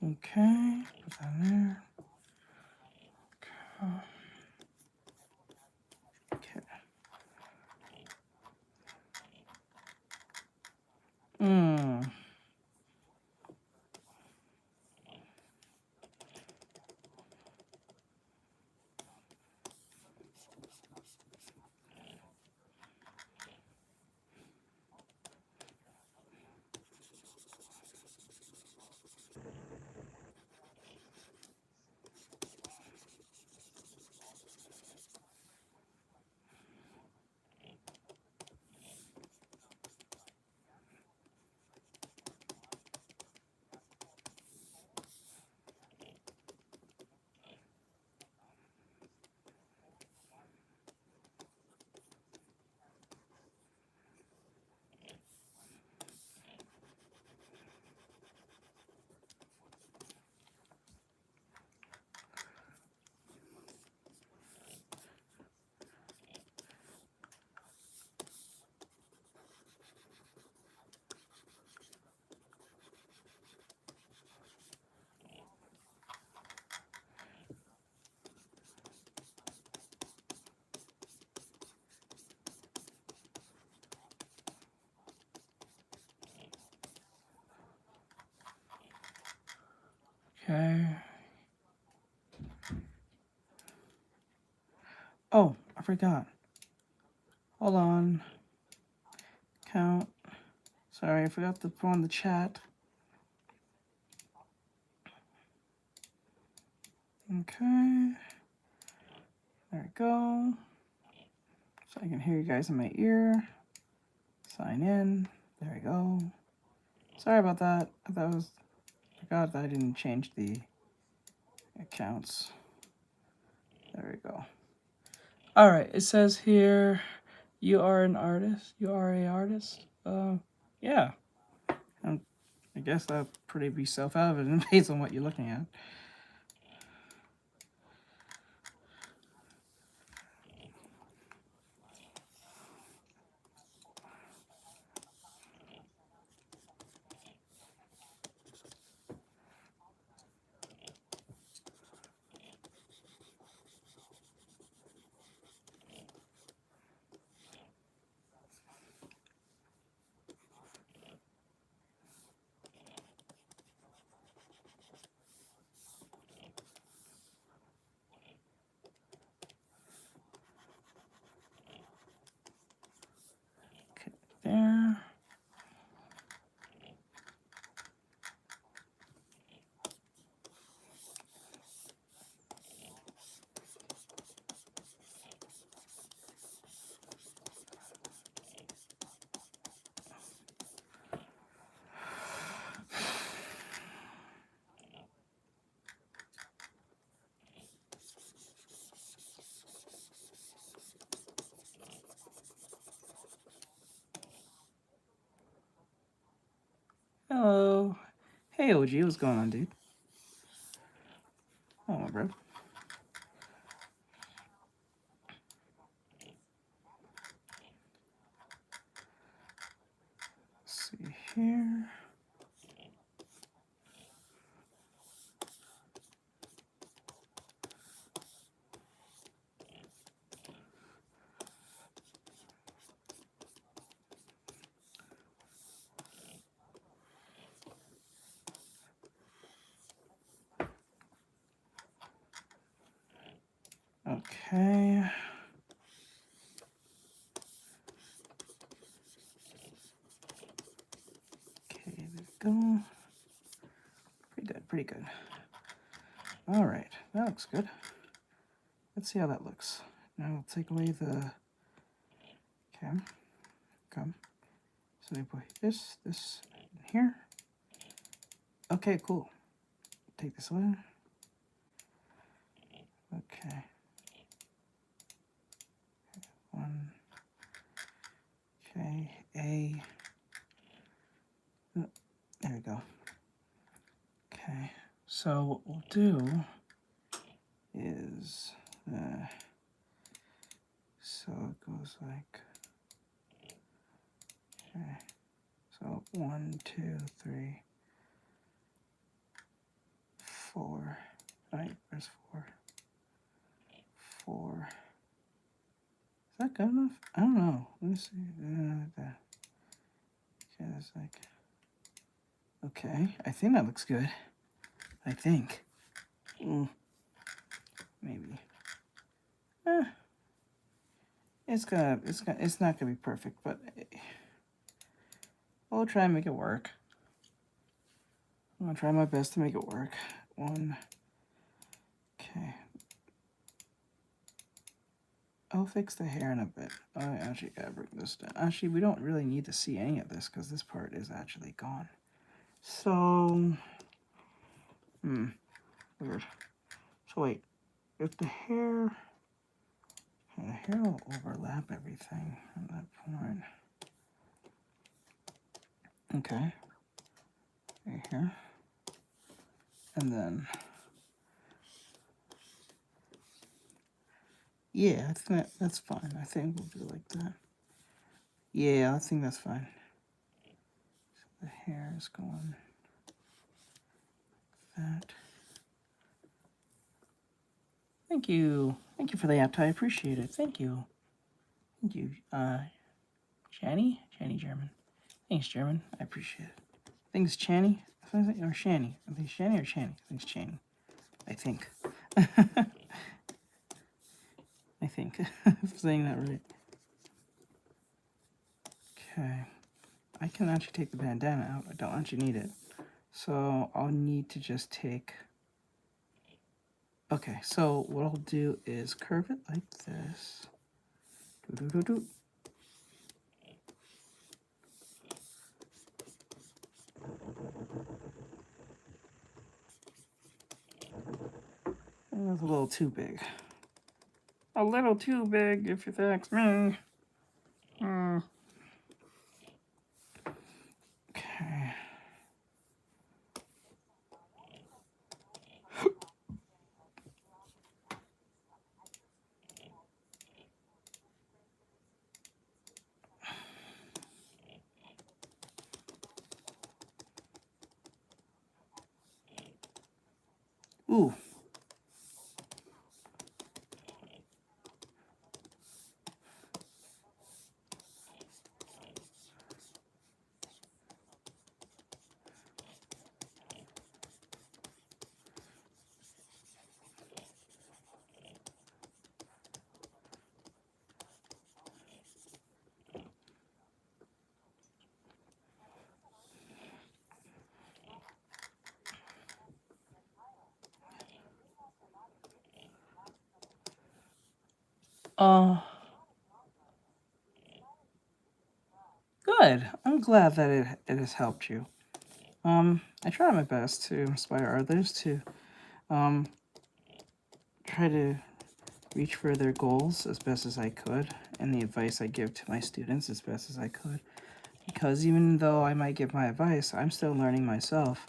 Okay, put that in there. Okay. Okay. Oh, I forgot. Hold on. Count. Sorry, I forgot to put on the chat. Okay. There we go. So I can hear you guys in my ear. Sign in. There we go. Sorry about that. I forgot that I didn't change the accounts. There we go. All right, it says here, you are an artist. You are a artist. Yeah. I guess that'd pretty be self-evident based on what you're looking at. Okay, there. Hello. Hey, OG, what's going on, dude? Oh, my bro. Let's see here. Okay. Okay, there we go. Pretty good, pretty good. All right, that looks good. Let's see how that looks. Now we'll take away the cam. Come. So we put this in here. Okay, cool. Take this away. Okay. One. Okay, A. Oh, there we go. Okay, so what we'll do is, so it goes like, okay, so 1, 2, 3. 4. Right, where's 4? 4. Is that good enough? I don't know. Let me see. Okay, that's like... Okay, I think that looks good. I think. Maybe. It's not gonna be perfect, but we'll try and make it work. I'm gonna try my best to make it work. 1. Okay. I'll fix the hair in a bit. I actually gotta bring this down. Actually, we don't really need to see any of this because this part is actually gone. So, weird. So wait, if the hair will overlap everything at that point. Okay. Right here. And then, yeah, I think that's fine. I think we'll do it like that. Yeah, I think that's fine. So the hair is going like that. Thank you. Thank you for the app. I appreciate it. Thank you. Thank you. Channy? Channy German. Thanks, German. I appreciate it. I think it's Channy. Or Shanny. I think it's Shanny or Channy. I think it's Channy. I think. I think. I'm saying that right. Okay. I can actually take the bandana out. I don't actually need it. So I'll need to just take... Okay, so what I'll do is curve it like this. Doo-doo-doo-doo. That's a little too big. A little too big, if you ask me. Okay. Ooh. Good. I'm glad that it has helped you. I try my best to inspire others to try to reach for their goals as best as I could, and the advice I give to my students as best as I could. Because even though I might give my advice, I'm still learning myself.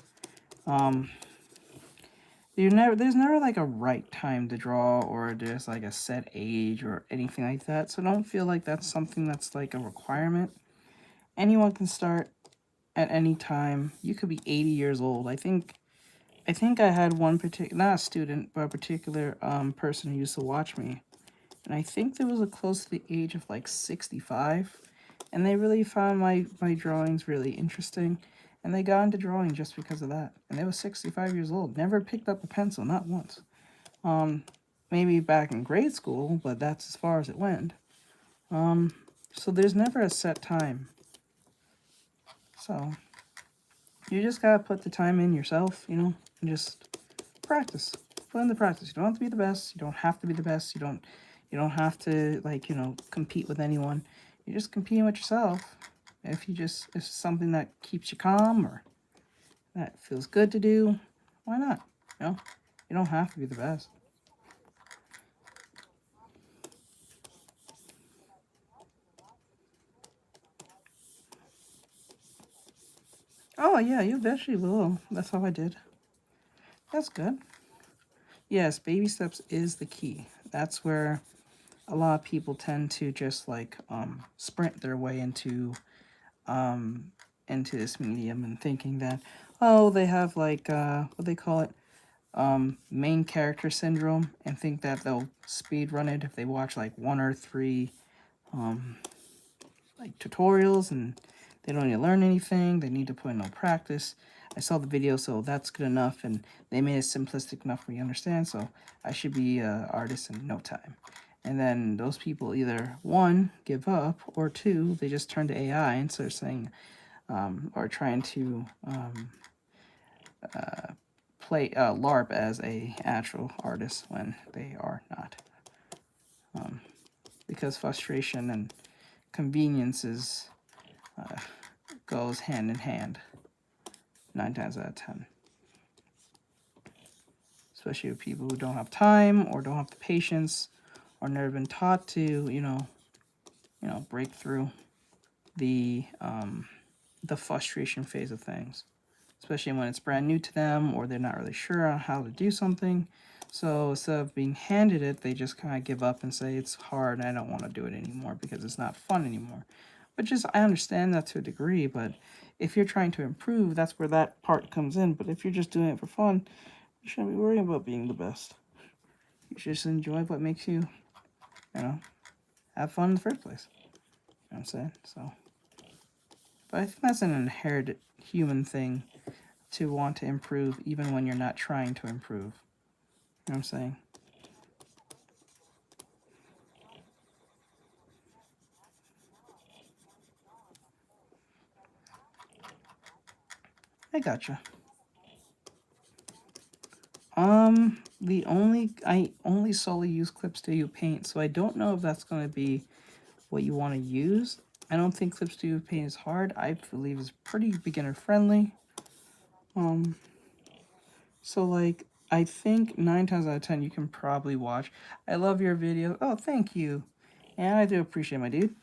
There's never like a right time to draw, or there's like a set age or anything like that. So don't feel like that's something that's like a requirement. Anyone can start at any time. You could be 80 years old. I think I had one particular, not a student, but a particular person who used to watch me. And I think there was a close to the age of like 65. And they really found my drawings really interesting. And they got into drawing just because of that. And they were 65 years old. Never picked up a pencil, not once. Maybe back in grade school, but that's as far as it went. So there's never a set time. So you just gotta put the time in yourself, you know, and just practice. Put in the practice. You don't have to be the best. You don't have to be the best. You don't have to, like, you know, compete with anyone. You're just competing with yourself. If it's something that keeps you calm or that feels good to do, why not? You know, you don't have to be the best. Oh, yeah, you eventually will. That's how I did. That's good. Yes, baby steps is the key. That's where a lot of people tend to just like sprint their way into this medium and thinking that, oh, they have like what they call it, main character syndrome and think that they'll speed run it if they watch like 1 or 3 like tutorials and they don't need to learn anything. They need to put in no practice. I saw the video, so that's good enough, and they made it simplistic enough for you to understand, so I should be an artist in no time. And then those people either, 1, give up, or 2, they just turn to AI and start saying, or trying to play LARP as a actual artist when they are not. Because frustration and convenience goes hand in hand 9 times out of 10. Especially with people who don't have time or don't have the patience or never been taught to, break through the frustration phase of things. Especially when it's brand new to them or they're not really sure on how to do something. So instead of being handed it, they just kind of give up and say it's hard and I don't want to do it anymore because it's not fun anymore. Which is, I understand that to a degree, but if you're trying to improve, that's where that part comes in. But if you're just doing it for fun, you shouldn't be worrying about being the best. You should just enjoy what makes you, have fun in the first place. You know what I'm saying? So, but I think that's an inherent human thing to want to improve even when you're not trying to improve. You know what I'm saying? I gotcha. I only solely use Clip Studio Paint, so I don't know if that's going to be what you want to use. I don't think Clip Studio Paint is hard. I believe it's pretty beginner friendly. So like, I think 9 times out of 10 you can probably watch. I love your video. Oh, thank you. And I do appreciate my dude.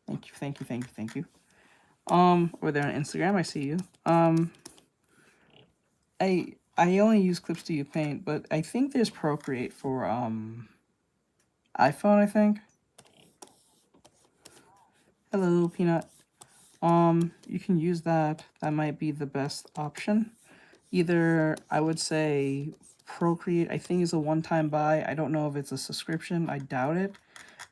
Thank you, thank you, thank you, thank you. Or there on Instagram, I see you. I only use Clip Studio Paint, but I think there's Procreate for iPhone, I think. Hello, Peanut. You can use that. That might be the best option. Either, I would say Procreate, I think is a one-time buy. I don't know if it's a subscription. I doubt it.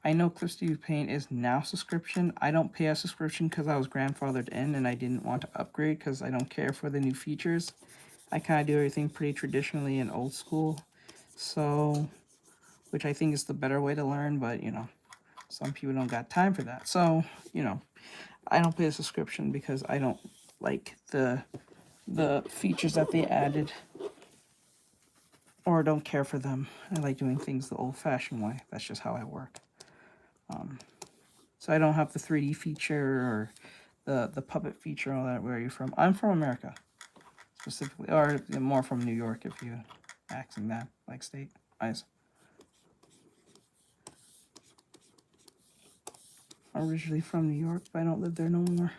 I know Clip Studio Paint is now subscription. I don't pay a subscription because I was grandfathered in and I didn't want to upgrade because I don't care for the new features. I kind of do everything pretty traditionally and old school. So, which I think is the better way to learn, but, some people don't got time for that. So, I don't pay a subscription because I don't like the features that they added or don't care for them. I like doing things the old-fashioned way. That's just how I work. So I don't have the 3D feature or the puppet feature, all that. Where are you from? I'm from America, specifically, or more from New York if you're asking that, like state. Nice. I'm originally from New York, but I don't live there no more.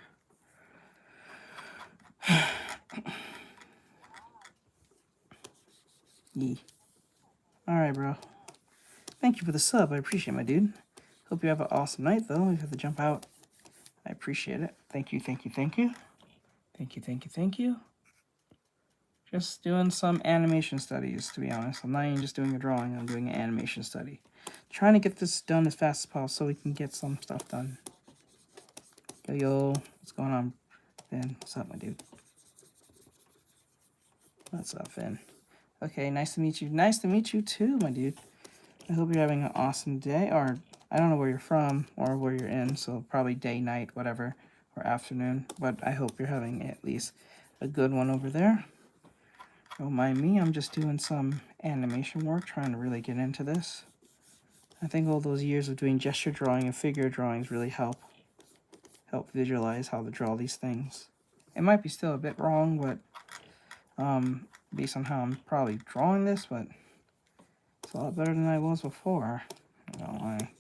Yeah. Alright, bro. Thank you for the sub. I appreciate it, my dude. Hope you have an awesome night, though. You have to jump out. I appreciate it. Thank you, thank you, thank you. Thank you, thank you, thank you. Just doing some animation studies, to be honest. I'm not even just doing a drawing. I'm doing an animation study. Trying to get this done as fast as possible so we can get some stuff done. Yo, what's going on, Finn? What's up, my dude? What's up, Finn? Okay, nice to meet you. Nice to meet you too, my dude. I hope you're having an awesome day, or I don't know where you're from or where you're in, so probably day, night, whatever, or afternoon, but I hope you're having at least a good one over there. Don't mind me, I'm just doing some animation work, trying to really get into this. I think all those years of doing gesture drawing and figure drawings really help visualize how to draw these things. It might be still a bit wrong, but based on how I'm probably drawing this, but it's a lot better than I was before. I don't lie.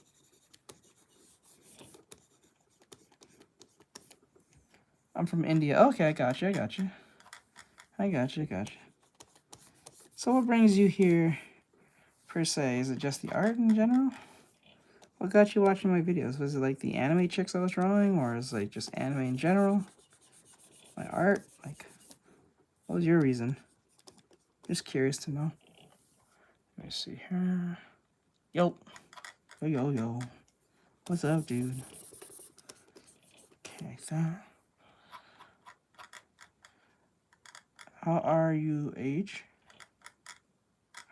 I'm from India. Okay, I got you. I got you. So what brings you here, per se? Is it just the art in general? What got you watching my videos? Was it like the anime chicks I was drawing, or is it like just anime in general? My art? Like, what was your reason? Just curious to know. Let me see here. Yo. Yo. What's up, dude? Okay, that. How are you, age?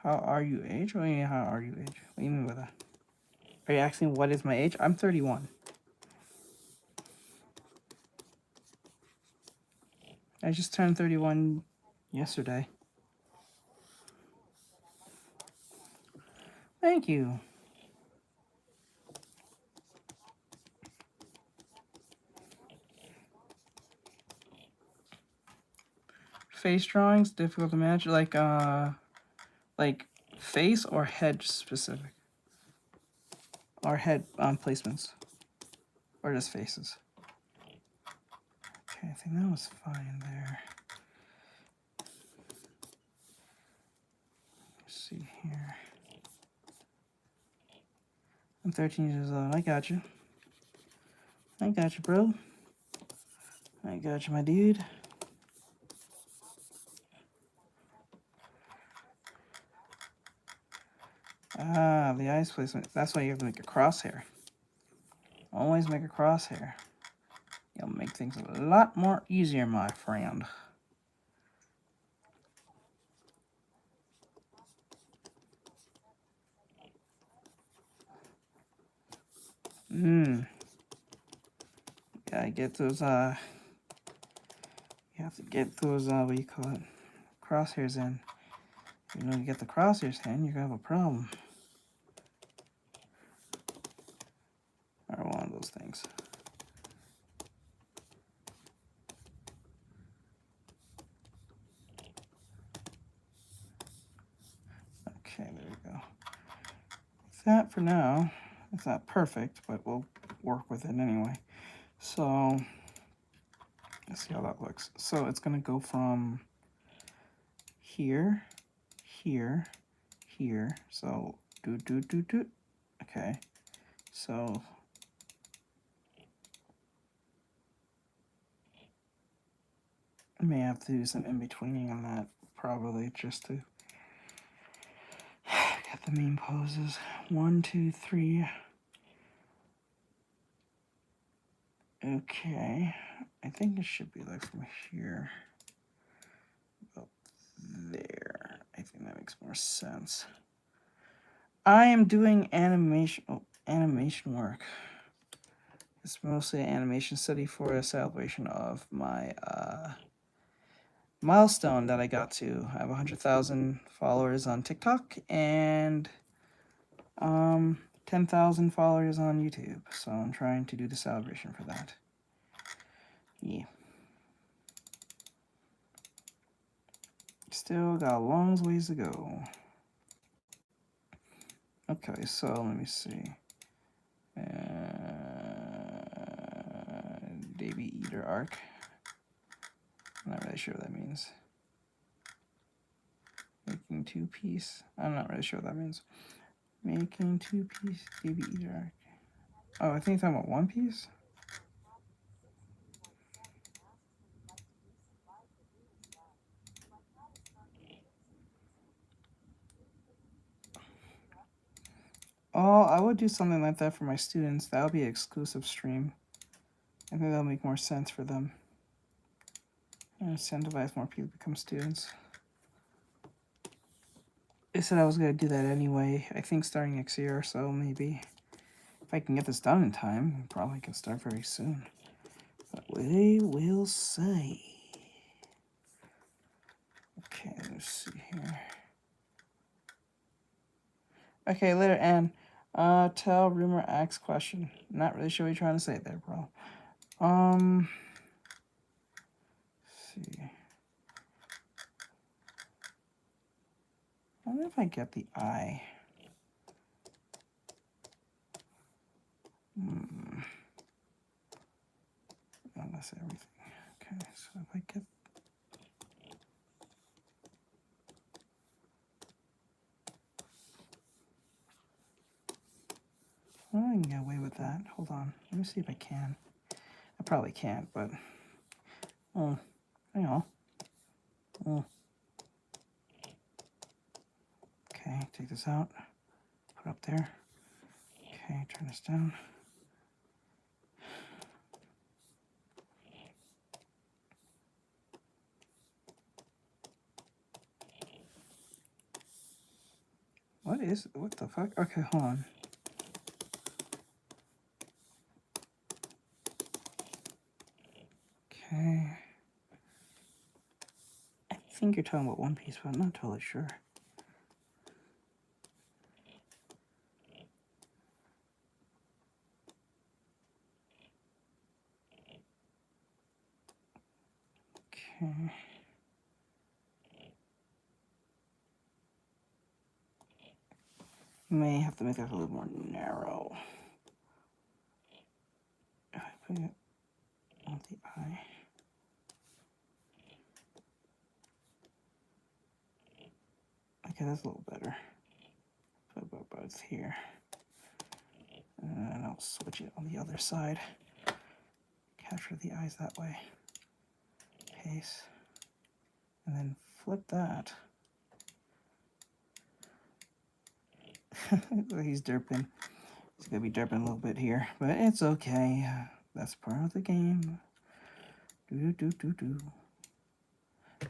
How are you, age? What do you mean, how are you, age? What do you mean by that? Are you asking what is my age? I'm 31. I just turned 31 yesterday. Thank you. Face drawings, difficult to manage, like face or head specific? Or head placements? Or just faces? Okay, I think that was fine there. Let's see here. I'm 13 years old. I got you. I got you, bro. I got you, my dude. Ah, the eyes placement. That's why you have to make a crosshair. Always make a crosshair. It'll make things a lot more easier, my friend. Gotta get those, you have to get those, what do you call it? Crosshairs in. You know, you get the crosshairs in, you're gonna have a problem. Or one of those things. Okay, there we go. That for now. It's not perfect, but we'll work with it anyway. So let's see how that looks. So it's gonna go from here, here, here. So do. Okay. So I may have to do some in-betweening on that probably just to get the main poses. 1, 2, 3. Okay. I think it should be like from here up there. I think that makes more sense. I am doing animation work. It's mostly an animation study for a celebration of my milestone that I got to. I have 100,000 followers on TikTok and 10,000 followers on YouTube. So I'm trying to do the celebration for that. Yeah. Still got a long ways to go. Okay, so let me see. Baby Eater Arc. I'm not really sure what that means. Making 2-piece. I'm not really sure what that means. Making 2-piece Baby Eater Arc. Oh, I think you're talking about 1-piece? Oh, I would do something like that for my students. That would be an exclusive stream. I think that'll make more sense for them. And incentivize more people to become students. I said I was going to do that anyway. I think starting next year or so, maybe. If I can get this done in time, I probably can start very soon. But we will see. Okay, let's see here. Okay, later, Anne. Tell rumor ask question. Not really sure what you're trying to say there, bro. Let's see. I wonder if I get the eye. Oh, that's everything. Okay, so if I get. Well, I can get away with that. Hold on. Let me see if I can. I probably can't, but. Oh, you know. Oh. Okay, take this out, put up there. Okay, turn this down. What the fuck? Okay, hold on. Okay. I think you're talking about one piece, but I'm not totally sure. Okay. May have to make that a little more narrow. If I put it on the eye. Okay, that's a little better. Put both here. And I'll switch it on the other side. Capture the eyes that way. Paste. And then flip that. He's derping. He's gonna be derping a little bit here, but it's okay. That's part of the game. Do.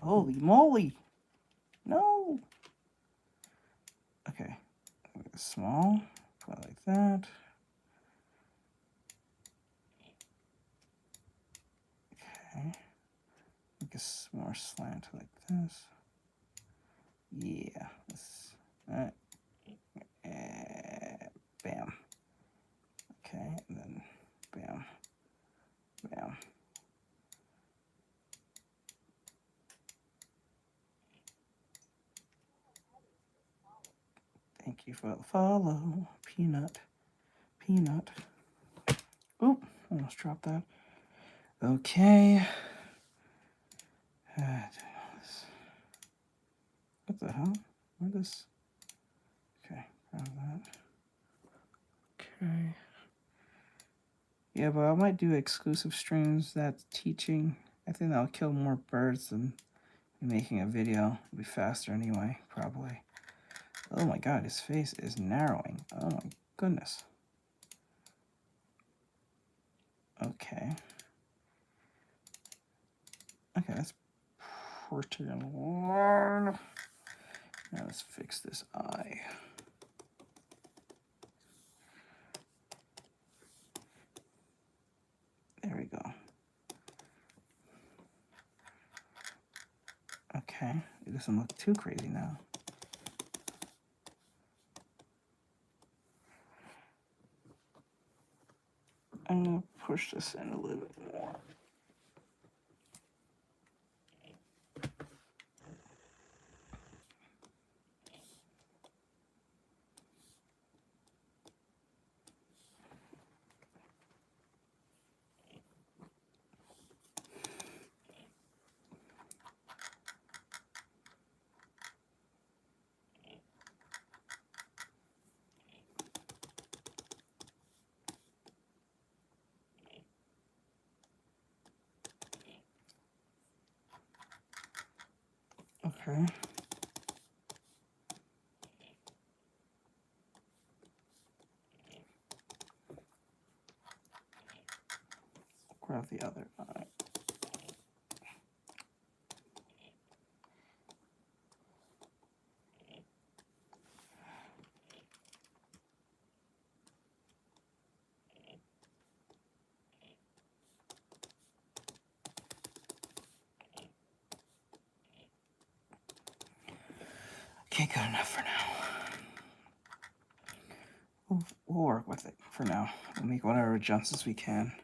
Holy moly! No! Okay. Small. Put it like that. Okay. Make a more slant like this. Yeah. This. Bam. Okay, and then bam. Bam. Thank you for the follow. Peanut. Oop, almost dropped that. Okay. What the hell? Where this? Okay, grab that. Okay. Yeah, but I might do exclusive streams that's teaching. I think that'll kill more birds than making a video. It'll be faster anyway, probably. Oh my god, his face is narrowing. Oh my goodness. Okay. Okay, that's pretty long. Now let's fix this eye. There we go. Okay, it doesn't look too crazy now. I'm gonna push this in a little bit more. Okay. Grab the other eye. Okay, good enough for now. We'll work with it for now. We'll make whatever adjustments we can.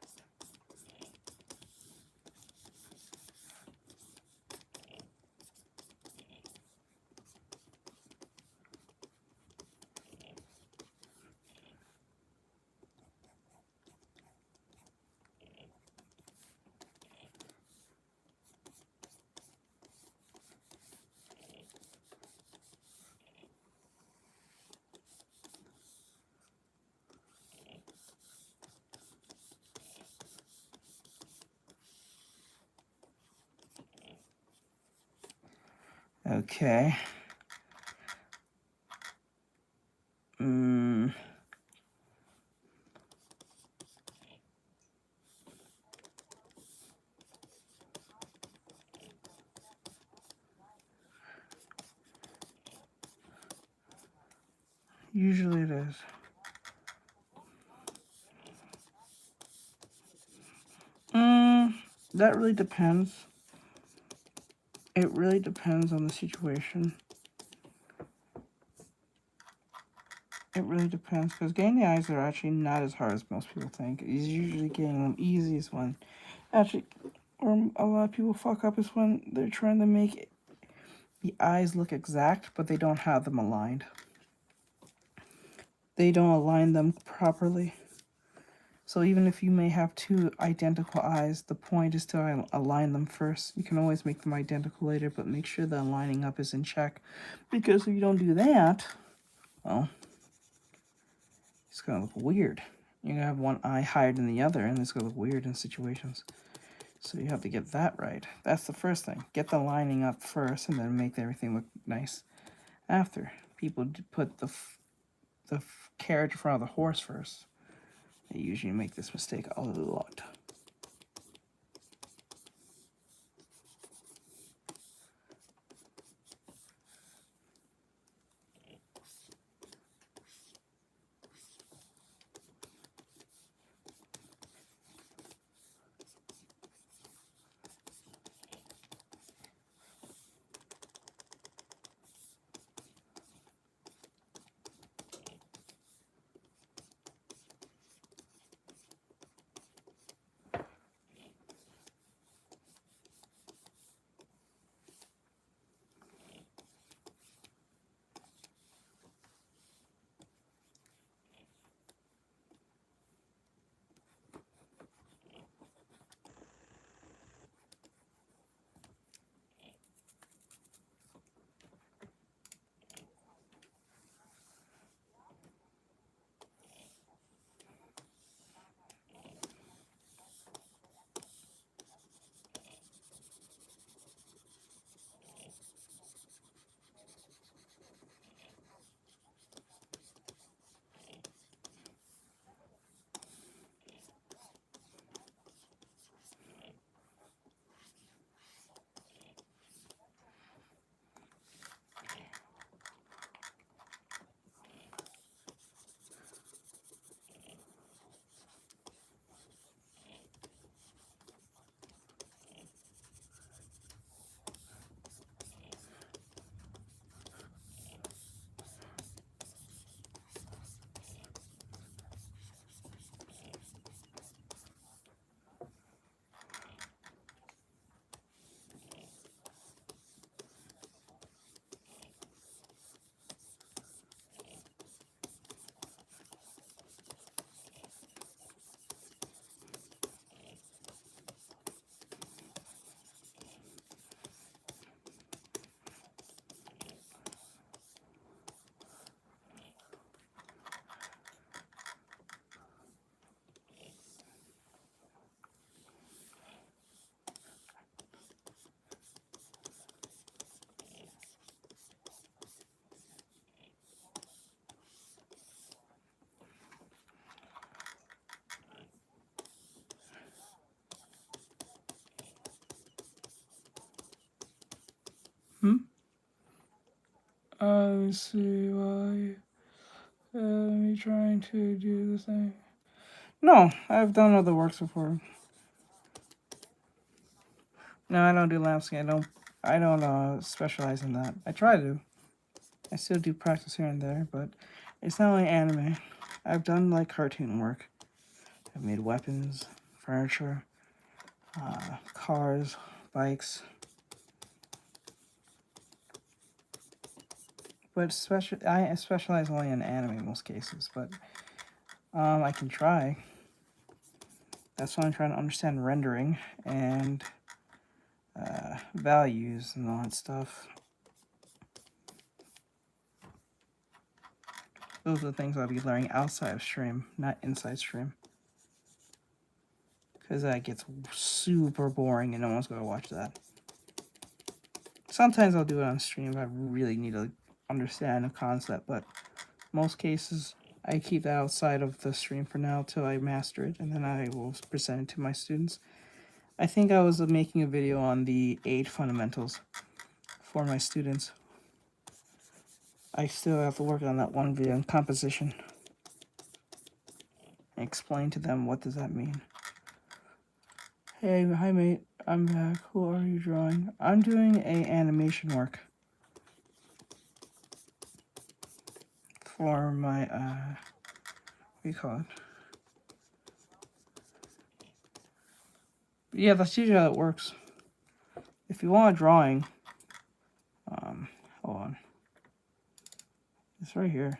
Okay. Usually it is. That really depends. It really depends on the situation. It really depends, because getting the eyes are actually not as hard as most people think. It's usually getting them easiest one. Actually, or a lot of people fuck up is when they're trying to make the eyes look exact, but they don't have them aligned. They don't align them properly. So even if you may have two identical eyes, the point is to align them first. You can always make them identical later, but make sure the lining up is in check. Because if you don't do that, well, it's going to look weird. You're going to have one eye higher than the other, and it's going to look weird in situations. So you have to get that right. That's the first thing. Get the lining up first, and then make everything look nice after. People put the carriage in front of the horse first. They usually make this mistake a lot. Let's see why. Me trying to do the thing. No, I've done other works before. No, I don't do landscape. I don't specialize in that. I try to. I still do practice here and there, but it's not like anime. I've done like cartoon work. I've made weapons, furniture, cars, bikes. But I specialize only in anime in most cases, but I can try. That's why I'm trying to understand rendering and values and all that stuff. Those are the things I'll be learning outside of stream, not inside stream. Because that gets super boring and no one's going to watch that. Sometimes I'll do it on stream if I really need to understand a concept, but Most cases, I keep that outside of the stream for now till I master it, and then I will present it to my students. I think I was making a video on the 8 fundamentals for my students. I still have to work on that one video on composition. Explain to them what does that mean. Hey, hi mate, I'm back. Who are you drawing? I'm doing a animation work for my what do you call it? Yeah, that's usually how it works. If you want a drawing, hold on. It's right here.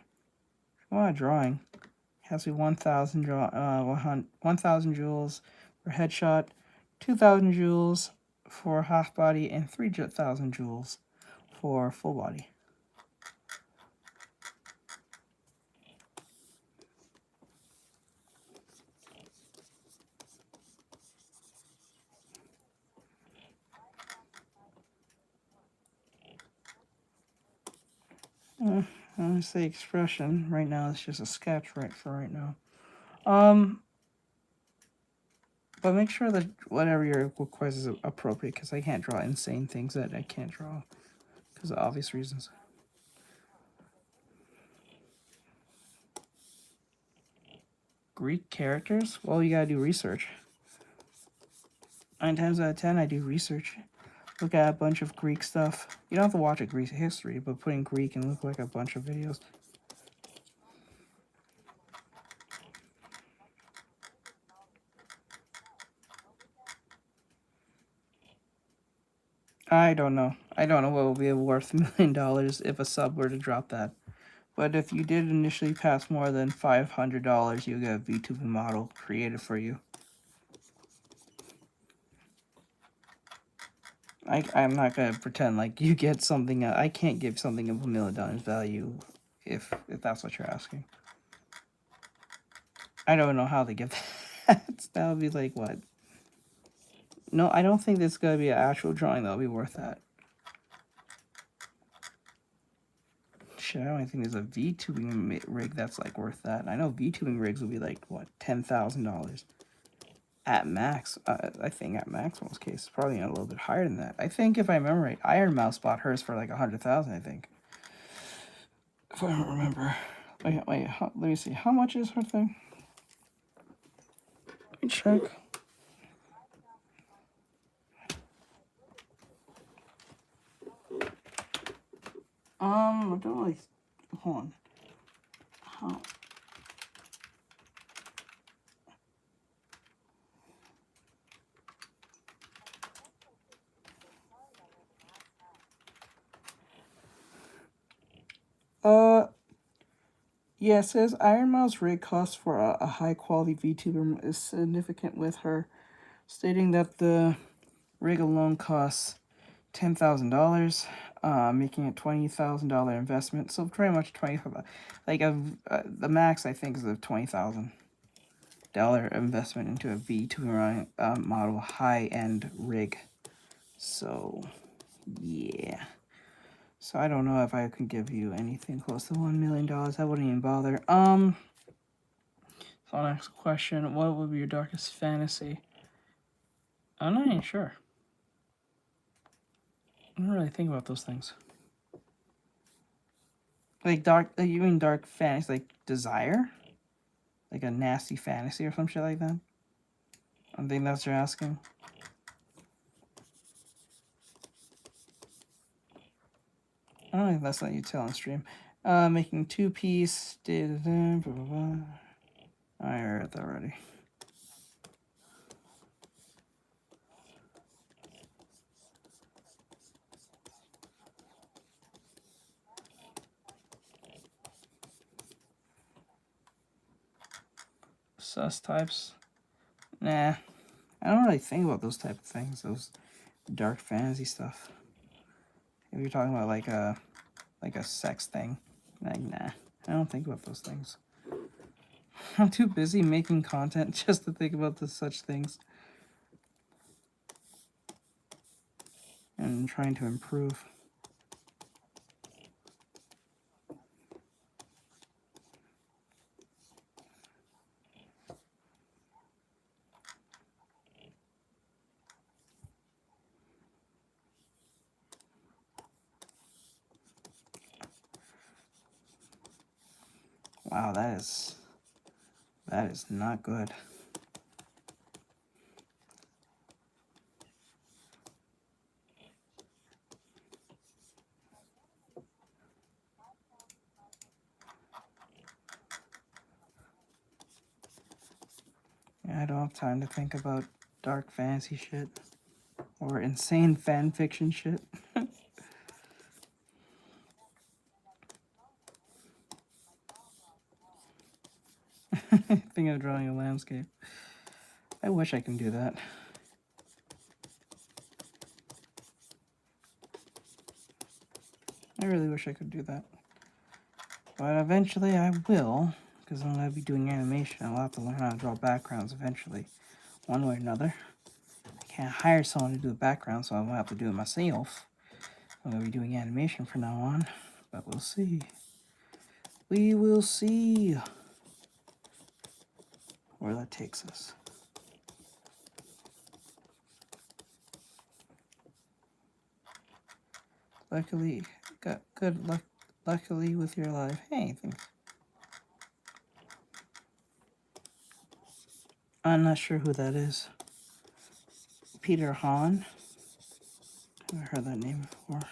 If you want a drawing, it has to be 1,000 joules for headshot, 2,000 joules for half body, and 3,000 joules for full body. I'm gonna say expression. Right now, it's just a sketch for right now. But make sure that whatever your request is appropriate, because I can't draw insane things that I can't draw because of obvious reasons. Greek characters? Well, you gotta do research. 9 times out of 10, I do research. Look at a bunch of Greek stuff. You don't have to watch a Greek history, but put in Greek and look like a bunch of videos. I don't know. I don't know what will be worth $1 million if a sub were to drop that. But if you did initially pass more than $500, you'll get a VTuber model created for you. I'm not gonna pretend like you get something. I can't give something of $1 million value if that's what you're asking. I don't know how to get that. That would be like what? No, I don't think there's gonna be an actual drawing that'll be worth that. Shit, I don't even think there's a VTubing rig that's like worth that. I know VTubing rigs will be like what, $10,000 at max. I think at max most cases, probably a little bit higher than that. I think if I remember right, Iron Mouse bought hers for like 100,000. I think, if I don't remember. Wait, let me see. How much is her thing? Let me check. I don't really. Hold on. How? Yeah, it says Iron Mouse rig cost for a high quality VTuber is significant with her, stating that the rig alone costs $10,000, making it $20,000 investment. So pretty much like the max I think is a $20,000 investment into a VTuber model high end rig. So yeah. So I don't know if I can give you anything close to $1 million. I wouldn't even bother. So next question, what would be your darkest fantasy? I'm not even sure. I don't really think about those things. Like you mean dark fantasy, like desire? Like a nasty fantasy or some shit like that? I think that's what you're asking. I don't think that's what you tell on stream. Making 2-piece, blah, blah, blah. I heard that already. Sus types. Nah. I don't really think about those type of things, those dark fantasy stuff. If you're talking about like a sex thing, like nah, I don't think about those things. I'm too busy making content just to think about such things. And trying to improve. Wow, that is not good. Yeah, I don't have time to think about dark fantasy shit or insane fan fiction shit. Thinking of drawing a landscape. I wish I can do that. I really wish I could do that. But eventually I will, because I'm going to be doing animation. I'll have to learn how to draw backgrounds eventually, one way or another. I can't hire someone to do the background, so I'm going to have to do it myself. I'm going to be doing animation from now on, but we'll see. We will see where that takes us. Luckily, got good luck. Luckily with your life. Hey, thanks. I'm not sure who that is. Peter Hahn. I've heard that name before.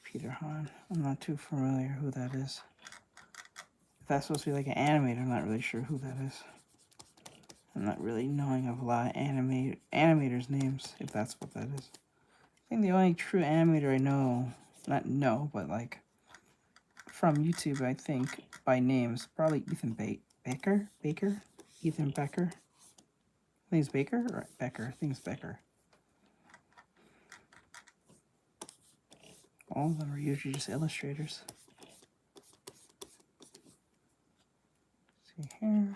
Peter Hahn. I'm not too familiar who that is. If that's supposed to be like an animator, I'm not really sure who that is. I'm not really knowing of a lot of animators' names, if that's what that is. I think the only true animator I know, not know, but like from YouTube, I think by names, probably Ethan Baker? Ethan Becker? I think it's Baker or Becker? I think it's Becker. All of them are usually just illustrators. Let's see here.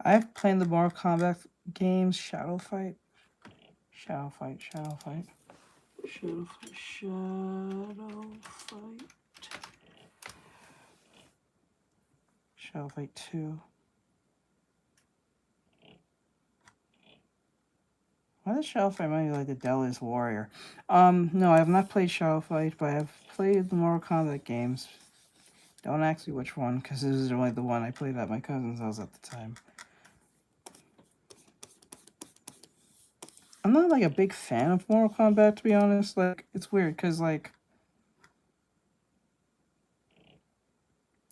I've played the Mortal Kombat games, Shadow Fight, Shadow Fight 2. Why does Shadow Fight remind me like the Deadliest Warrior? No, I have not played Shadow Fight, but I've played the Mortal Kombat games. Don't ask me which one, because this is only the one I played at my cousin's house at the time. I'm not like a big fan of Mortal Kombat, to be honest. Like, it's weird, because like,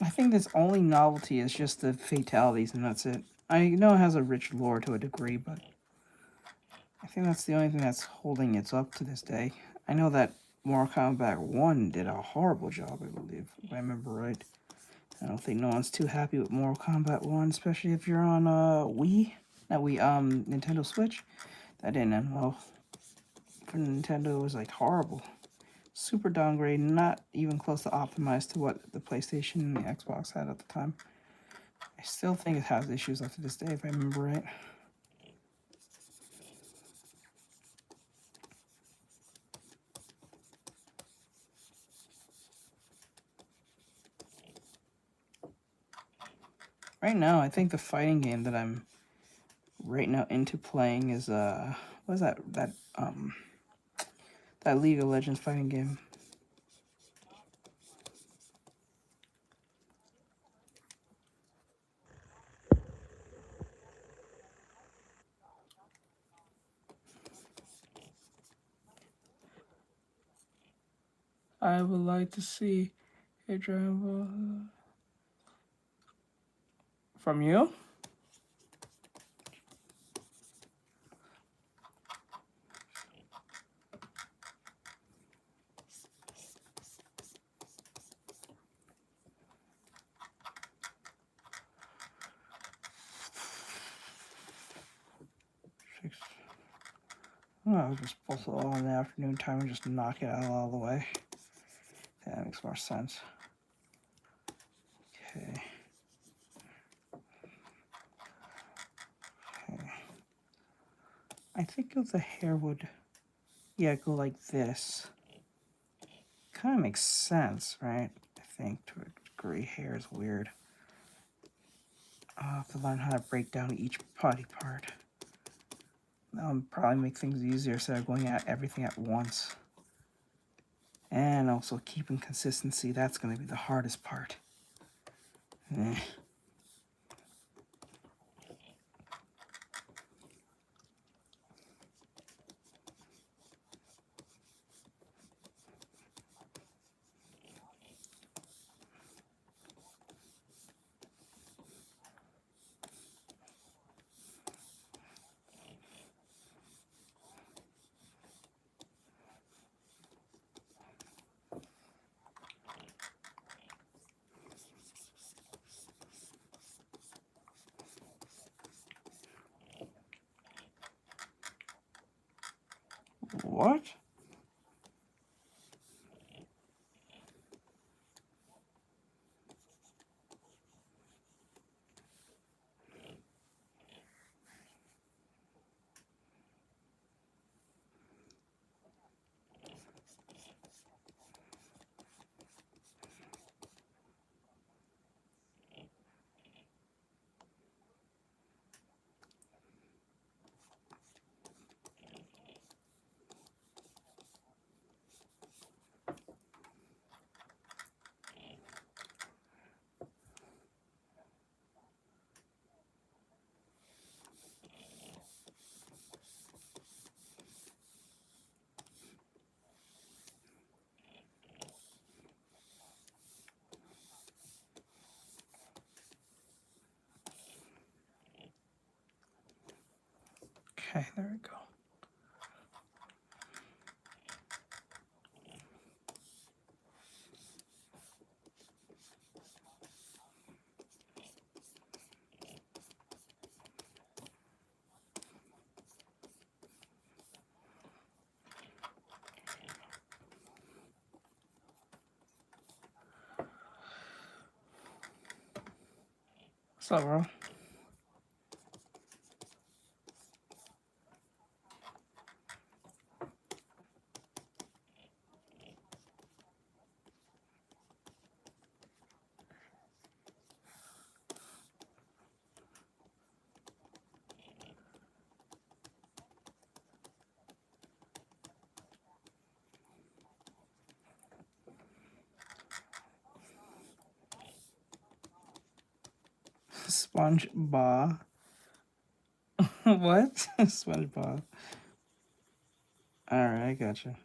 I think its only novelty is just the fatalities, and that's it. I know it has a rich lore to a degree, but I think that's the only thing that's holding it up to this day. I know that Mortal Kombat 1 did a horrible job, I believe, if I remember right. I don't think no one's too happy with Mortal Kombat 1, especially if you're on Wii. Not Wii, Nintendo Switch. That didn't end well. For Nintendo, it was like horrible. Super downgrade, not even close to optimized to what the PlayStation and the Xbox had at the time. I still think it has issues up to this day, if I remember right. Right now, I think the fighting game that I'm right now into playing is what is that that League of Legends fighting game. I would like to see a Dragon Ball from you. Oh, I'll just pull it all in the afternoon time and just knock it out all the way. Yeah, that makes more sense. Okay. I think of the hair would yeah, go like this. Kind of makes sense, right? I think to a degree. Hair is weird. I'll have to learn how to break down each body part. That'll probably make things easier instead of going at everything at once. And also keeping consistency, that's going to be the hardest part. What? Okay, there we go. What's up, bro? SpongeBob. What? SpongeBob. Alright, I gotcha.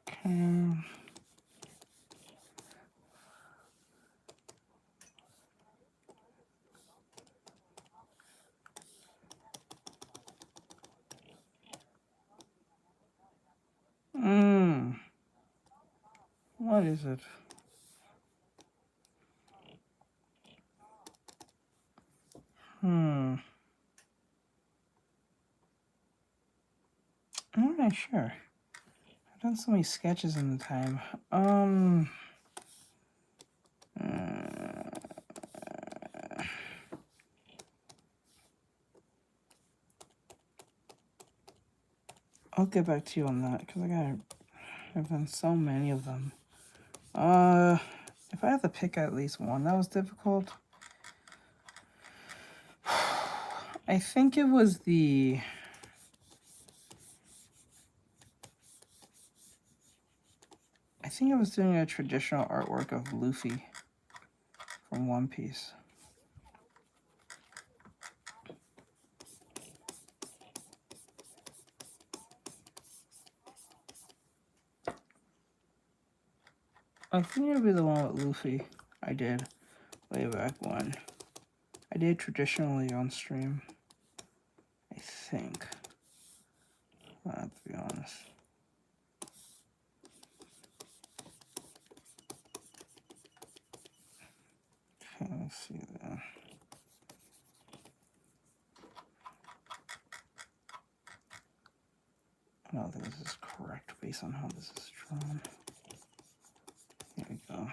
Okay. What is it? I'm not sure. I've done so many sketches in the time. I'll get back to you on that because I've done so many of them. If I have to pick at least one that was difficult, I think it was the I think I was doing a traditional artwork of Luffy from One Piece. I think it'll be the one with Luffy I did way back when. I did traditionally on stream, I think. I have to be honest. Okay, let's see then. I don't think this is correct based on how this is drawn. Here we go.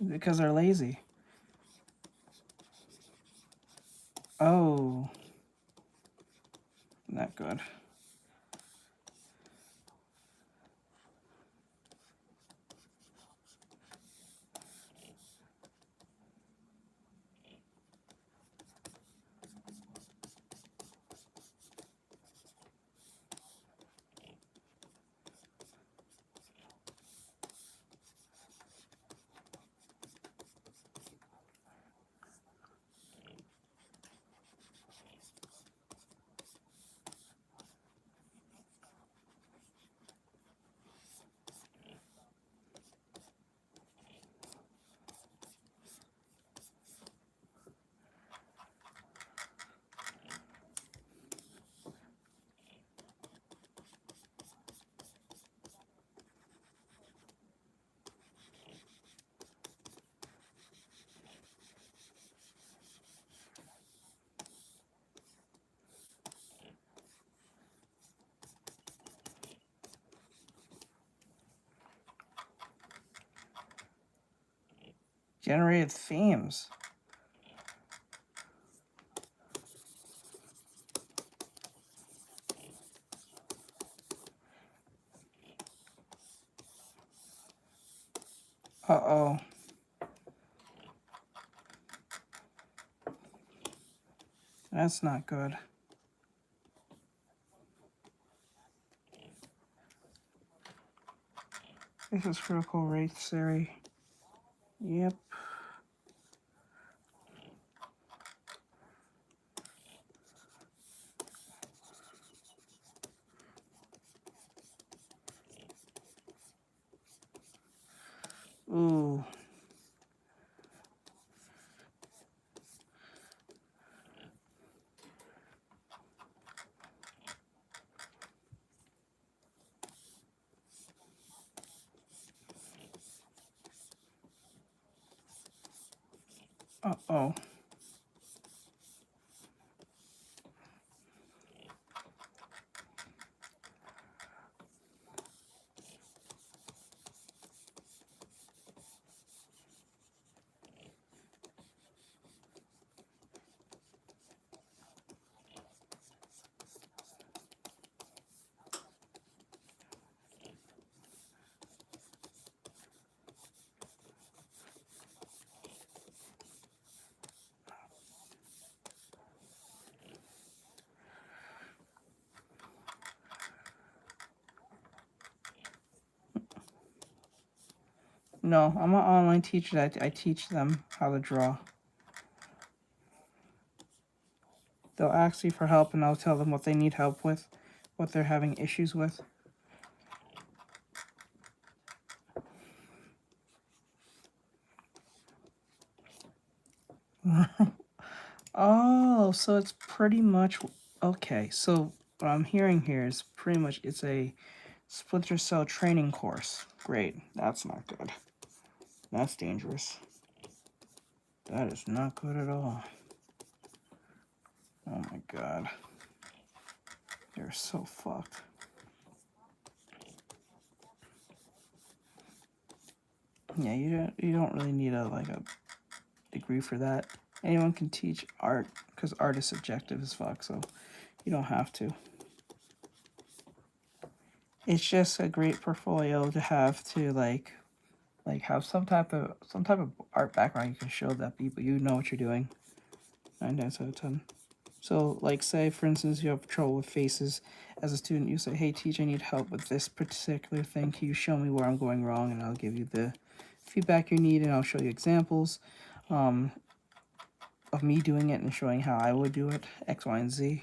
Because they're lazy. Oh, not good. Generated themes. Uh-oh. That's not good. This is critical rate theory. Yep. Ooh. Uh-oh. No, I'm an online teacher. I teach them how to draw. They'll ask me for help, and I'll tell them what they need help with, what they're having issues with. Oh, so it's pretty much... Okay, so what I'm hearing here is pretty much it's a splinter cell training course. Great. That's not good. That's dangerous. That is not good at all. Oh my god. They're so fucked. Yeah, you don't really need a degree for that. Anyone can teach art because art is subjective as fuck, so you don't have to. It's just a great portfolio to have to like have some type of art background. You can show that people you know what you're doing. 9 times out of 10. So like say for instance you have trouble with faces as a student, you say, hey teacher, I need help with this particular thing. Can you show me where I'm going wrong? And I'll give you the feedback you need, and I'll show you examples of me doing it and showing how I would do it, X, Y, and Z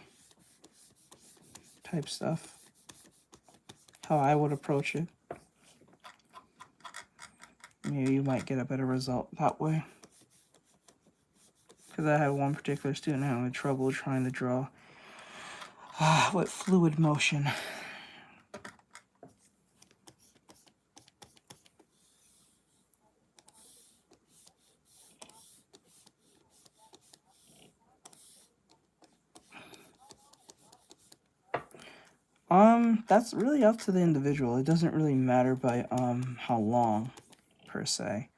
type stuff, how I would approach it. Maybe you might get a better result that way. Because I had one particular student having trouble trying to draw with fluid motion. That's really up to the individual. It doesn't really matter by how long per se.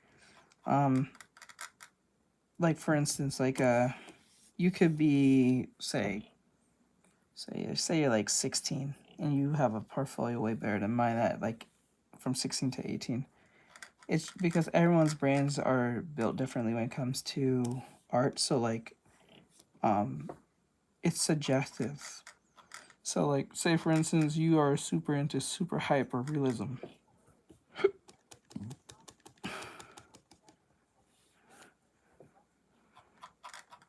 Like for instance, like you could be say you're like 16 and you have a portfolio way better than mine at like from 16 to 18. It's because everyone's brains are built differently when it comes to art, so like it's subjective. So like say for instance you are super into super hyper realism.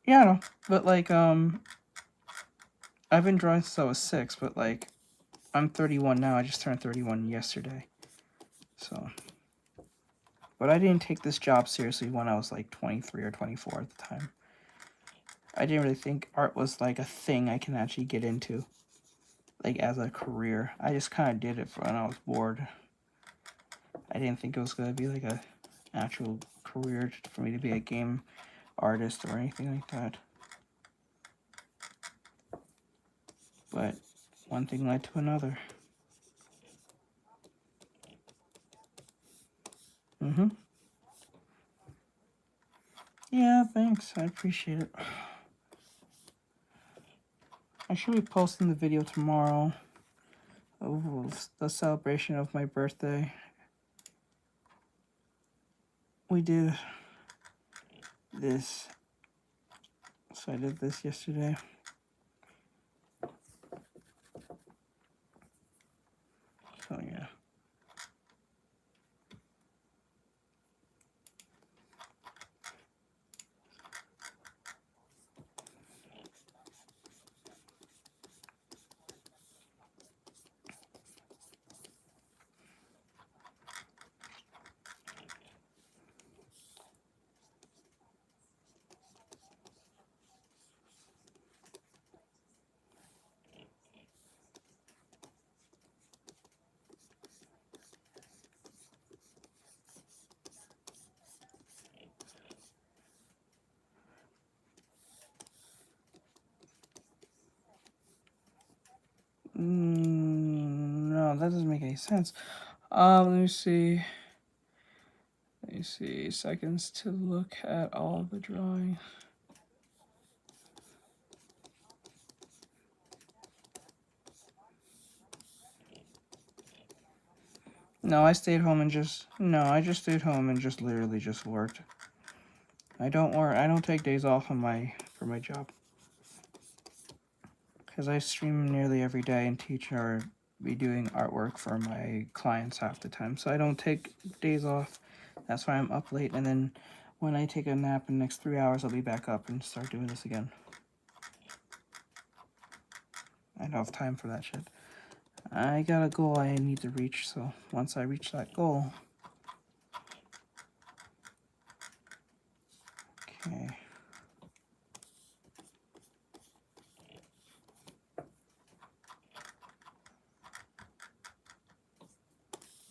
Yeah, I know. But like I've been drawing since I was 6, but like I'm 31 now. I just turned 31 yesterday. So but I didn't take this job seriously when I was like 23 or 24 at the time. I didn't really think art was like a thing I can actually get into, like as a career. I just kind of did it when I was bored. I didn't think it was going to be like a actual career for me to be a game artist or anything like that. But one thing led to another. Yeah, thanks. I appreciate it. I should be posting the video tomorrow of the celebration of my birthday. We did this. So I did this yesterday. So yeah. No, that doesn't make any sense. Let me see. Let me see. Seconds to look at all the drawings. No, I stayed home and just I just stayed home and just literally just worked. I don't work. I don't take days off on for my job because I stream nearly every day and teach or be doing artwork for my clients half the time. So I don't take days off. That's why I'm up late, and then when I take a nap in the next 3 hours, I'll be back up and start doing this again. I don't have time for that shit. I got a goal I need to reach, so once I reach that goal... Okay.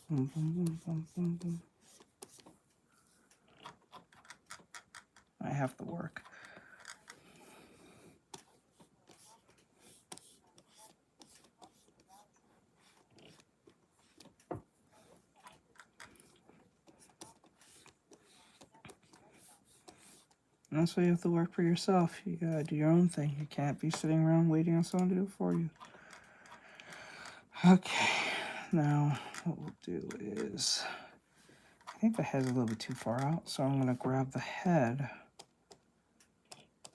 Boom, boom, boom, boom, boom, boom. I have to work. And that's why you have to work for yourself. You gotta do your own thing. You can't be sitting around waiting on someone to do it for you. Okay, Now, what we'll do is, I think the head's a little bit too far out, so I'm going to grab the head.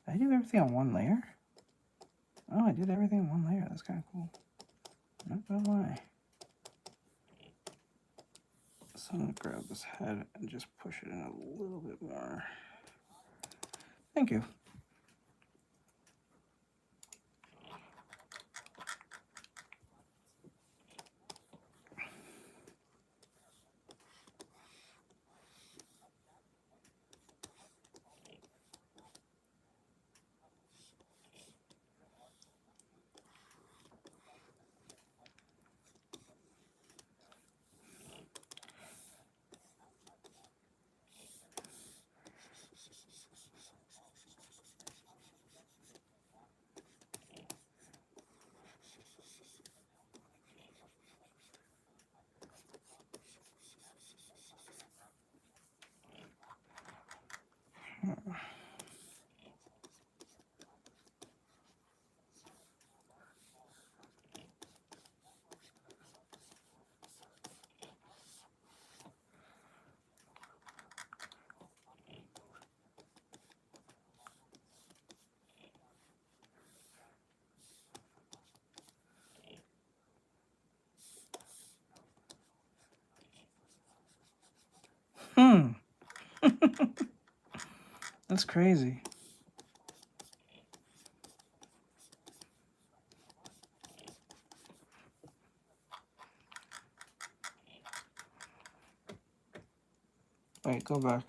Did I do everything on one layer? Oh, I did everything on one layer. That's kind of cool. Not gonna lie. So I'm going to grab this head and just push it in a little bit more. Thank you. That's crazy. Wait, go back.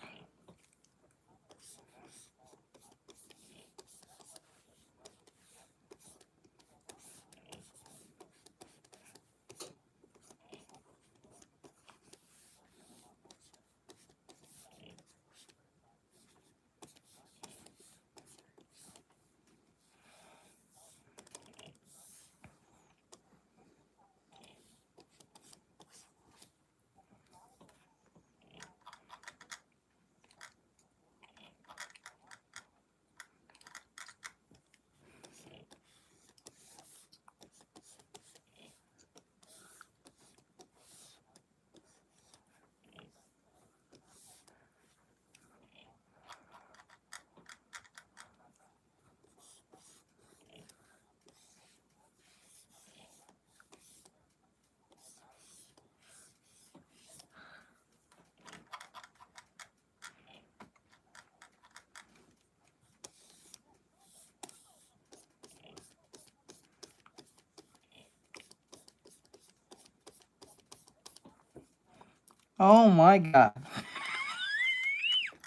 Oh my God.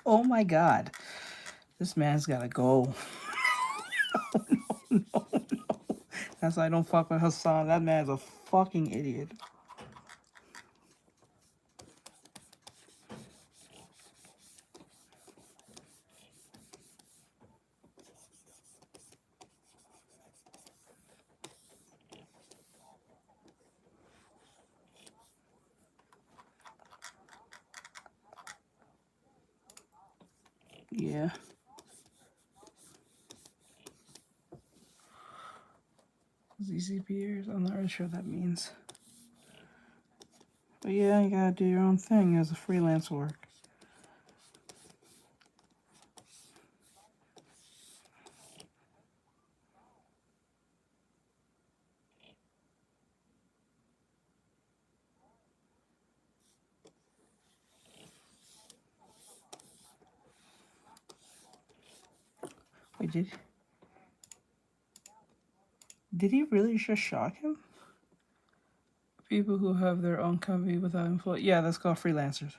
Oh my God. This man's gotta go. No. That's why I don't fuck with Hassan. That man's a fucking idiot. Yeah. ZCPers, I'm not really sure what that means. But yeah, you gotta do your own thing as a freelance work. Wait, did he really just shock him? People who have their own company without employee. Yeah, that's called freelancers.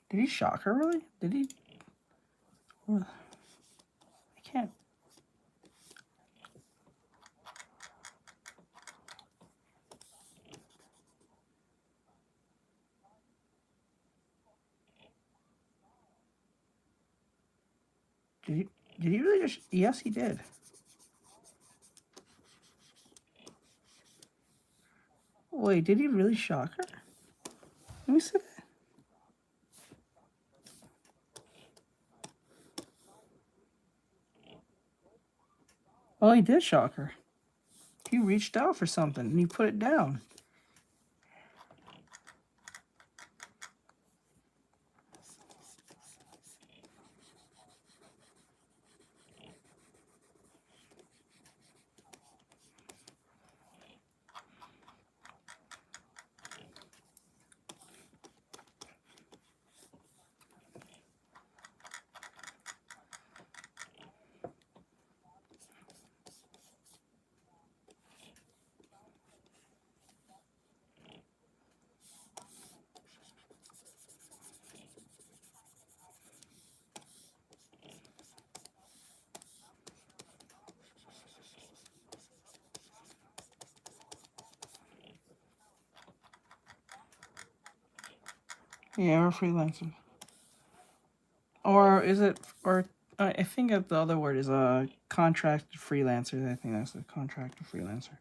Did he shock her really? Did he? I can't. Did he really just? Yes, he did. Wait, did he really shock her? Let me see that. Oh, he did shock her. He reached out for something and he put it down. Yeah, we're freelancers. Or is it, or I think that the other word is contracted freelancers. I think that's a contracted freelancer.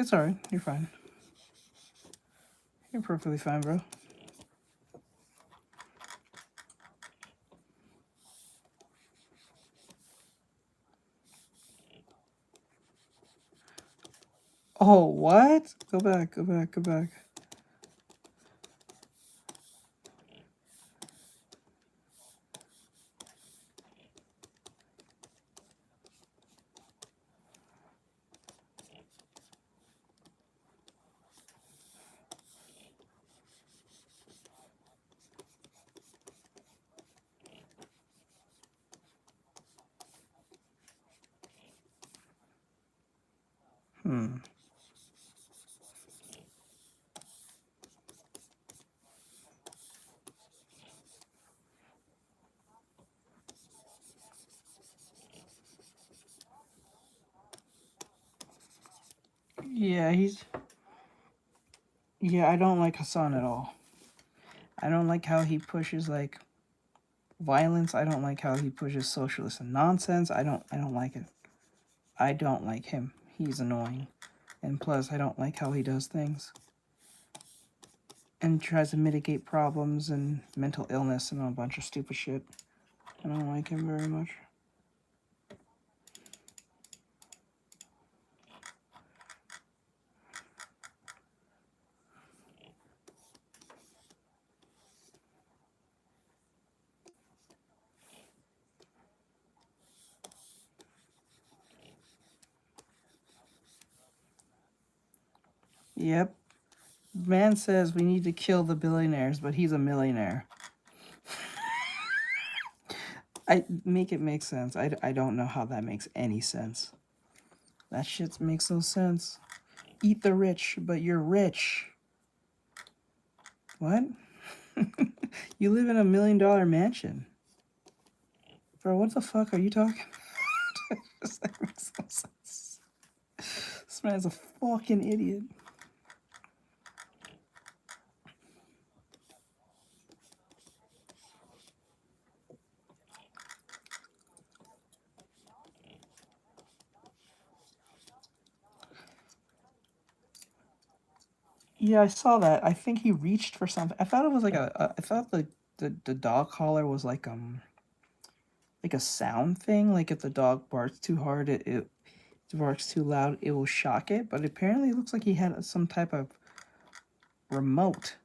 It's alright. You're fine. You're perfectly fine, bro. Oh, what? Go back, go back, go back. Yeah, I don't like Hassan at all. I don't like how he pushes, like, violence. I don't like how he pushes socialist and nonsense. I don't like it. I don't like him. He's annoying. And plus, I don't like how he does things. And tries to mitigate problems and mental illness and a bunch of stupid shit. I don't like him very much. Yep. Man says we need to kill the billionaires, but he's a millionaire. I make it make sense. I don't know how that makes any sense. That shit makes no sense. Eat the rich, but you're rich. What? You live in a $1 million mansion. Bro, what the fuck are you talking about? That makes no sense. This man's a fucking idiot. Yeah, I saw that. I think he reached for something. I thought it was like I thought the dog collar was like a sound thing. Like if the dog barks too hard, it barks too loud, it will shock it. But apparently, it looks like he had some type of remote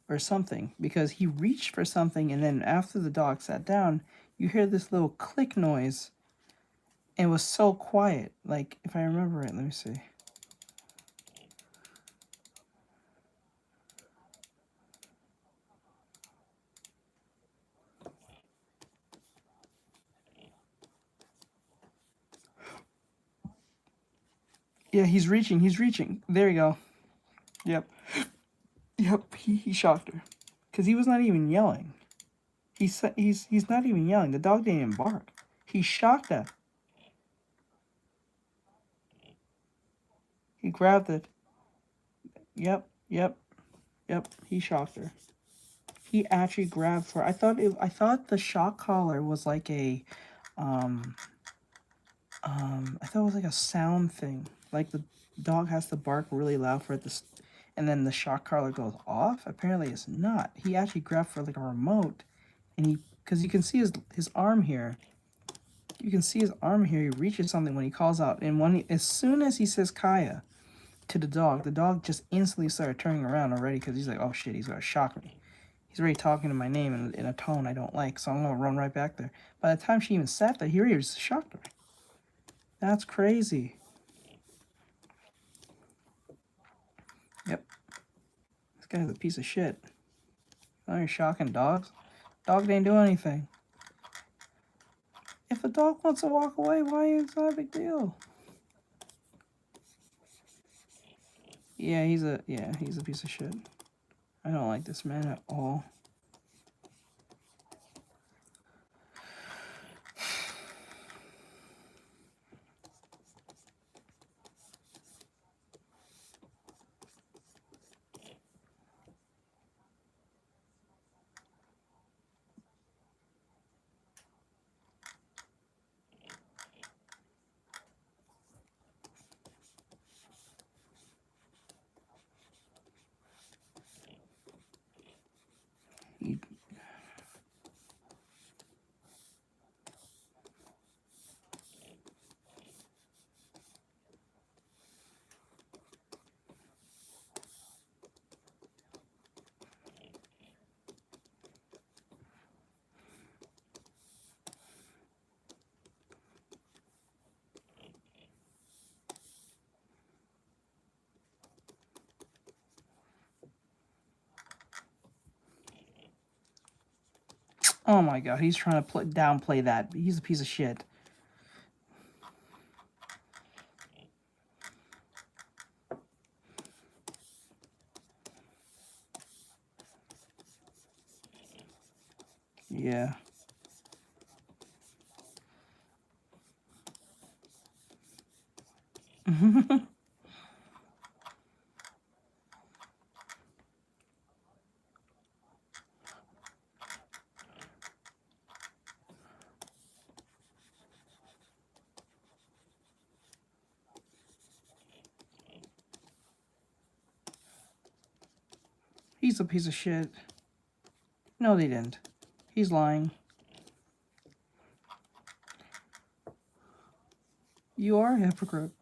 or something because he reached for something, and then after the dog sat down, you hear this little click noise, and it was so quiet. Like if I remember it, let me see. Yeah, he's reaching. He's reaching. There you go. Yep. Yep. He shocked her, cause he was not even yelling. He's not even yelling. The dog didn't even bark. He shocked her. He grabbed it. Yep. Yep. Yep. He shocked her. He actually grabbed her. I thought the shock collar was like a I thought it was like a sound thing. Like the dog has to bark really loud for it to, and then the shock collar goes off. Apparently it's not. He actually grabbed for like a remote, and because you can see his arm here. You can see his arm here. He reaches something when he calls out, and as soon as he says Kaya to the dog just instantly started turning around already because he's like, oh shit, he's gonna shock me. He's already talking to my name in a tone I don't like, so I'm gonna run right back there. By the time she even sat there, he already shocked her. That's crazy. Yep. This guy's a piece of shit. Oh, you're shocking dogs? Dog didn't do anything. If a dog wants to walk away, why is that a big deal? Yeah, he's a piece of shit. I don't like this man at all. He, oh my god, he's trying to downplay that. He's a piece of shit. Yeah. He's a piece of shit. No, they didn't. He's lying. You are a hypocrite.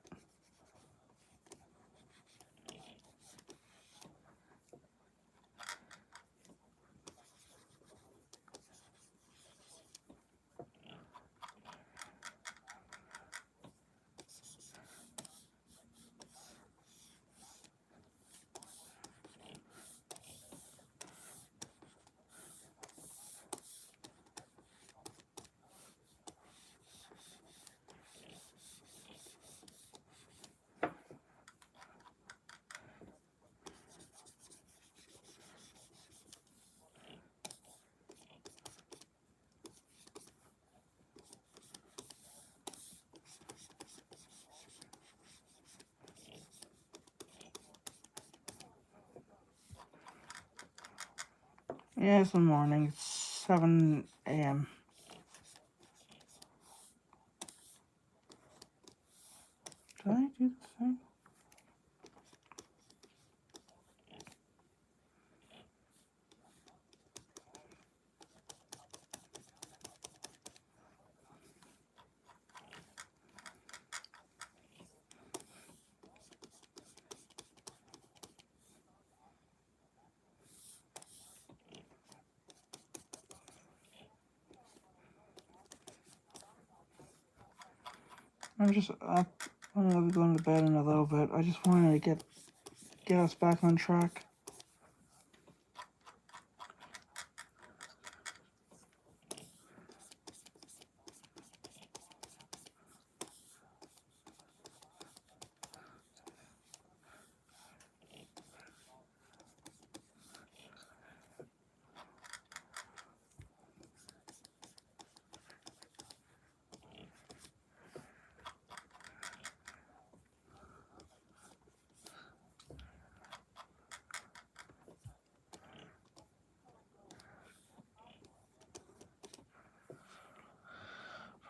Yeah, it's the morning. It's 7 a.m. Did I do the thing? I'm gonna be going to bed in a little bit. I just wanted to get us back on track.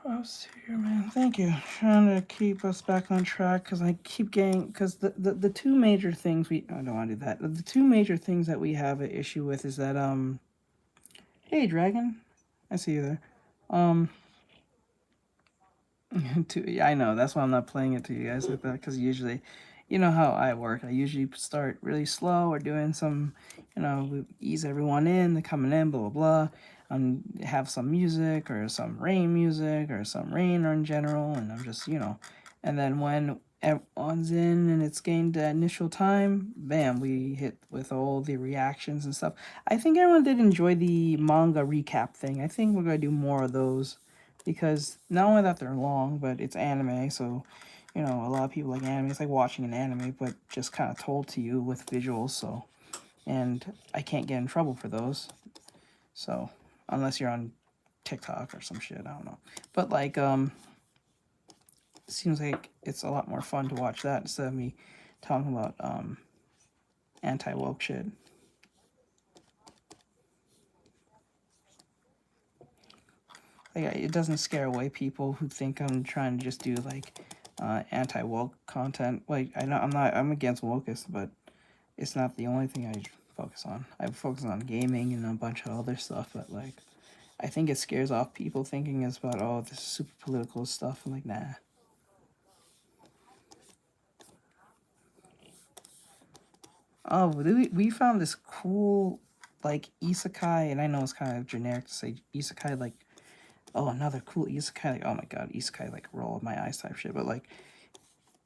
Props here, man. Thank you. Trying to keep us back on track because I keep getting because the two major things we I don't want to do that. The two major things that we have an issue with is that hey Dragon, I see you there. Um, yeah, I know that's why I'm not playing it to you guys like that because usually, you know how I work. I usually start really slow or doing some, we ease everyone in, they're coming in, blah blah blah, and have some music or some rain music or some rain or in general, and I'm just and then when everyone's in and it's gained the initial time, bam, we hit with all the reactions and stuff. I think everyone did enjoy the manga recap thing. I think we're gonna do more of those because not only that they're long, but it's anime, so a lot of people like anime. It's like watching an anime, but just kind of told to you with visuals. So, and I can't get in trouble for those. So, unless you're on TikTok or some shit, I don't know. But like, it seems like it's a lot more fun to watch that instead of me talking about anti-woke shit. Like, it doesn't scare away people who think I'm trying to just do like anti-woke content. Like, I'm against wokeness, but it's not the only thing I focus on. I focus on gaming and a bunch of other stuff, but like, I think it scares off people thinking it's about, oh, this is super political stuff. I'm like, nah. Oh, we found this cool, like, isekai, and I know it's kind of generic to say isekai, like, oh, another cool isekai, like, oh my god, isekai, like, roll of my eyes type shit, but like,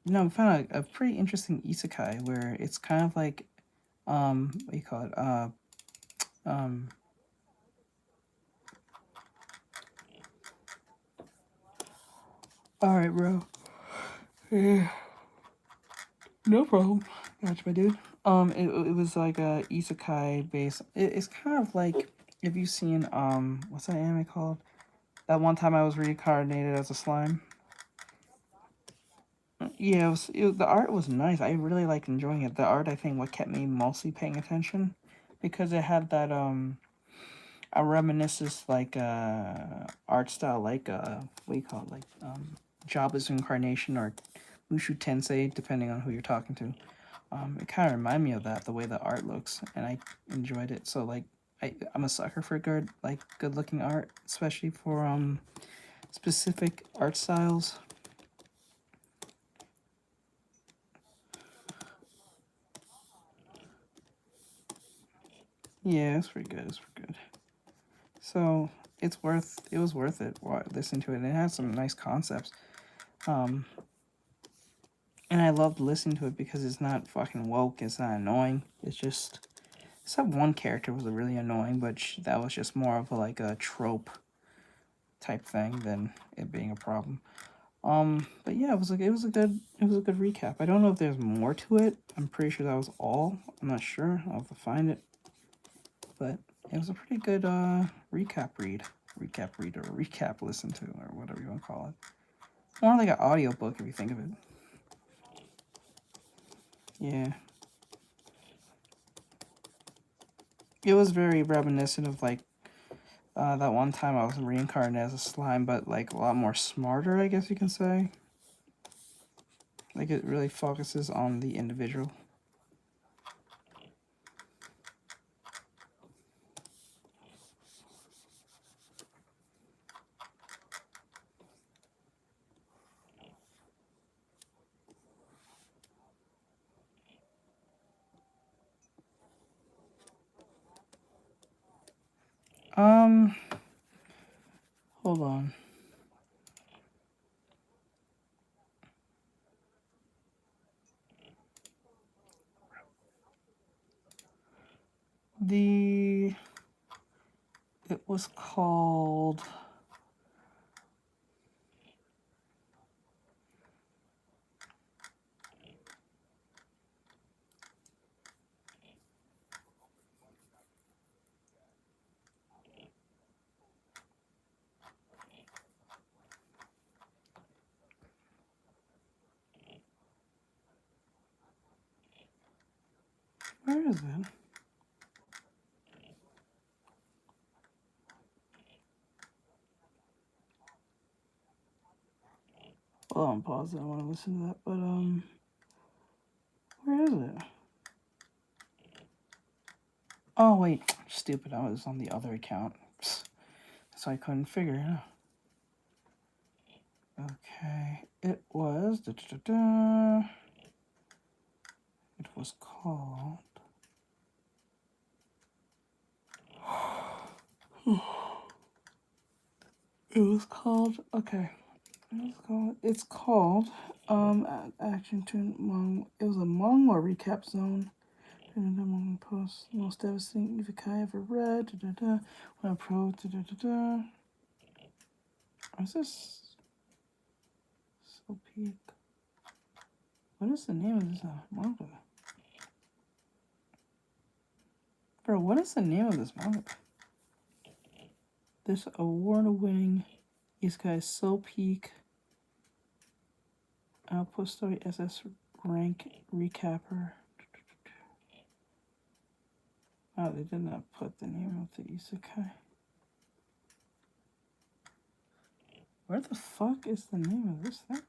we found a pretty interesting isekai where it's kind of like, what do you call it, um, alright, bro. Yeah. No problem. Gotcha, my dude. It was like a isekai base. It's kind of like if you've seen what's that anime called? That one time I was reincarnated as a slime. Yeah, the art was nice. I really liked enjoying it. The art, I think, what kept me mostly paying attention, because it had that a reminiscence like art style like what do you call it, like Jobless Incarnation or Mushu Tensei, depending on who you're talking to. It kind of reminded me of that, the way the art looks, and I enjoyed it. So like, I'm a sucker for good looking art, especially for specific art styles. Yeah, it's pretty good. It's pretty good. So it was worth it. Listen to it. And it has some nice concepts. Um, and I loved listening to it because it's not fucking woke. It's not annoying. It's just, except one character was really annoying, but that was just more of like a trope type thing than it being a problem. But yeah, it was a good recap. I don't know if there's more to it. I'm pretty sure that was all. I'm not sure. I'll have to find it. But it was a pretty good recap read. Recap read or recap listen to or whatever you want to call it. More like an audiobook if you think of it. Yeah. It was very reminiscent of like that one time I was reincarnated as a slime, but like a lot more smarter, I guess you can say. Like it really focuses on the individual. Um, hold on. It was called, where is it? Hold on, pause it. I want to listen to that, but where is it? Oh wait, stupid. I was on the other account, so I couldn't figure it out. Okay, it was it was called okay. It's called Action Tune Mong. It was a Mong or recap zone. And then Mong post most devastating Isekai ever read. When I pro What's this? So peak. What is the name of this manga? Bro, what is the name of this manga? This award-winning Isekai So Peak Outpost Story SS Rank Recapper. Oh, they did not put the name of the Isekai. Where the fuck is the name of this thing?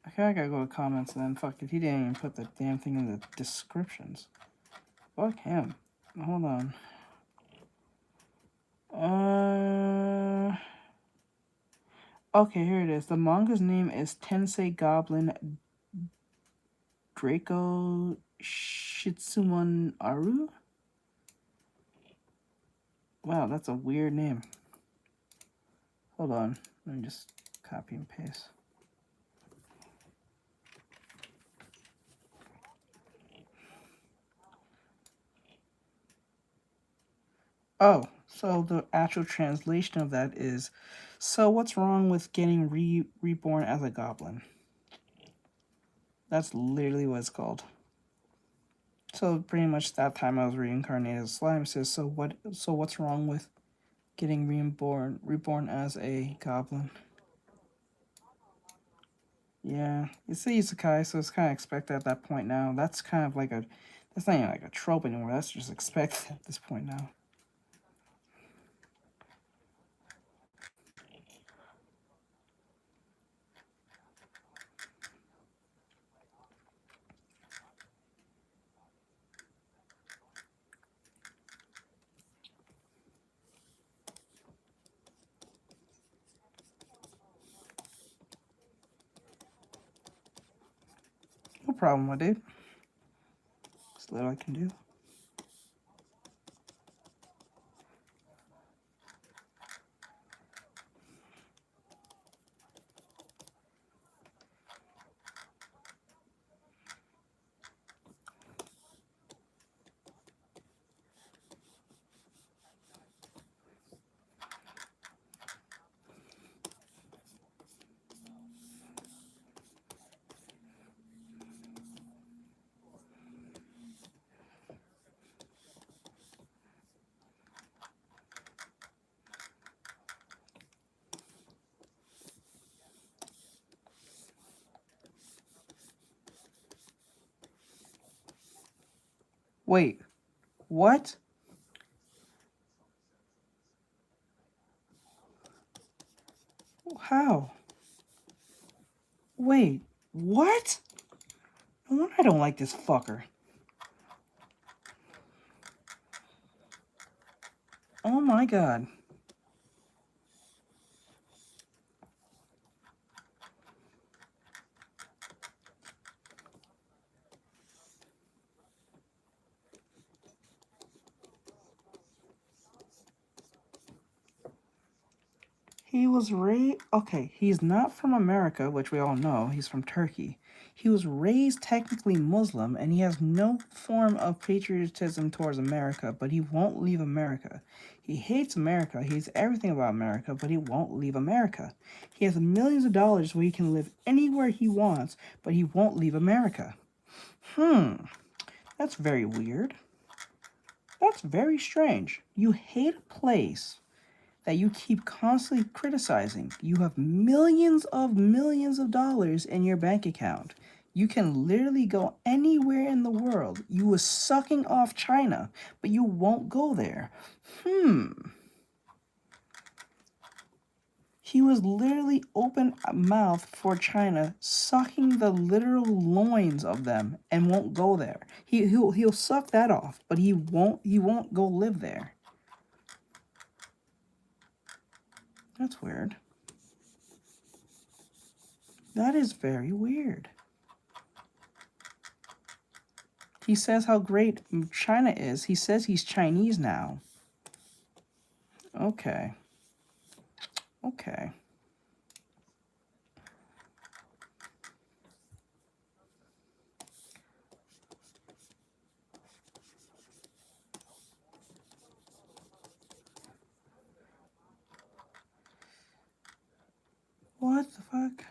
Okay, I gotta go to comments then. Fuck it, he didn't even put the damn thing in the descriptions. Fuck him. Hold on. Okay, here it is. The manga's name is Tensei Goblin Draco Shitsumon Aru. Wow, that's a weird name. Hold on. Let me just copy and paste. Oh, so the actual translation of that is, so what's wrong with getting reborn as a goblin? That's literally what it's called. So pretty much that time I was reincarnated as slime. It says, so what's wrong with getting reborn as a goblin? Yeah, it's the isekai, so it's kind of expected at that point now. That's kind of like that's not even like a trope anymore. That's just expected at this point now. No problem, my dude. That's little I can do. Wait, what? How? Wait, what? No wonder I don't like this fucker. Oh my god. He was raised... Okay, he's not from America, which we all know. He's from Turkey. He was raised technically Muslim, and he has no form of patriotism towards America, but he won't leave America. He hates America. He hates everything about America, but he won't leave America. He has millions of dollars where he can live anywhere he wants, but he won't leave America. That's very weird. That's very strange. You hate a place that you keep constantly criticizing. You have millions of dollars in your bank account. You can literally go anywhere in the world. You were sucking off China, but you won't go there. He was literally open mouth for China, sucking the literal loins of them, and won't go there. He'll suck that off, but he won't go live there. That's weird. That is very weird. He says how great China is. He says he's Chinese now. Okay. Okay. What the fuck?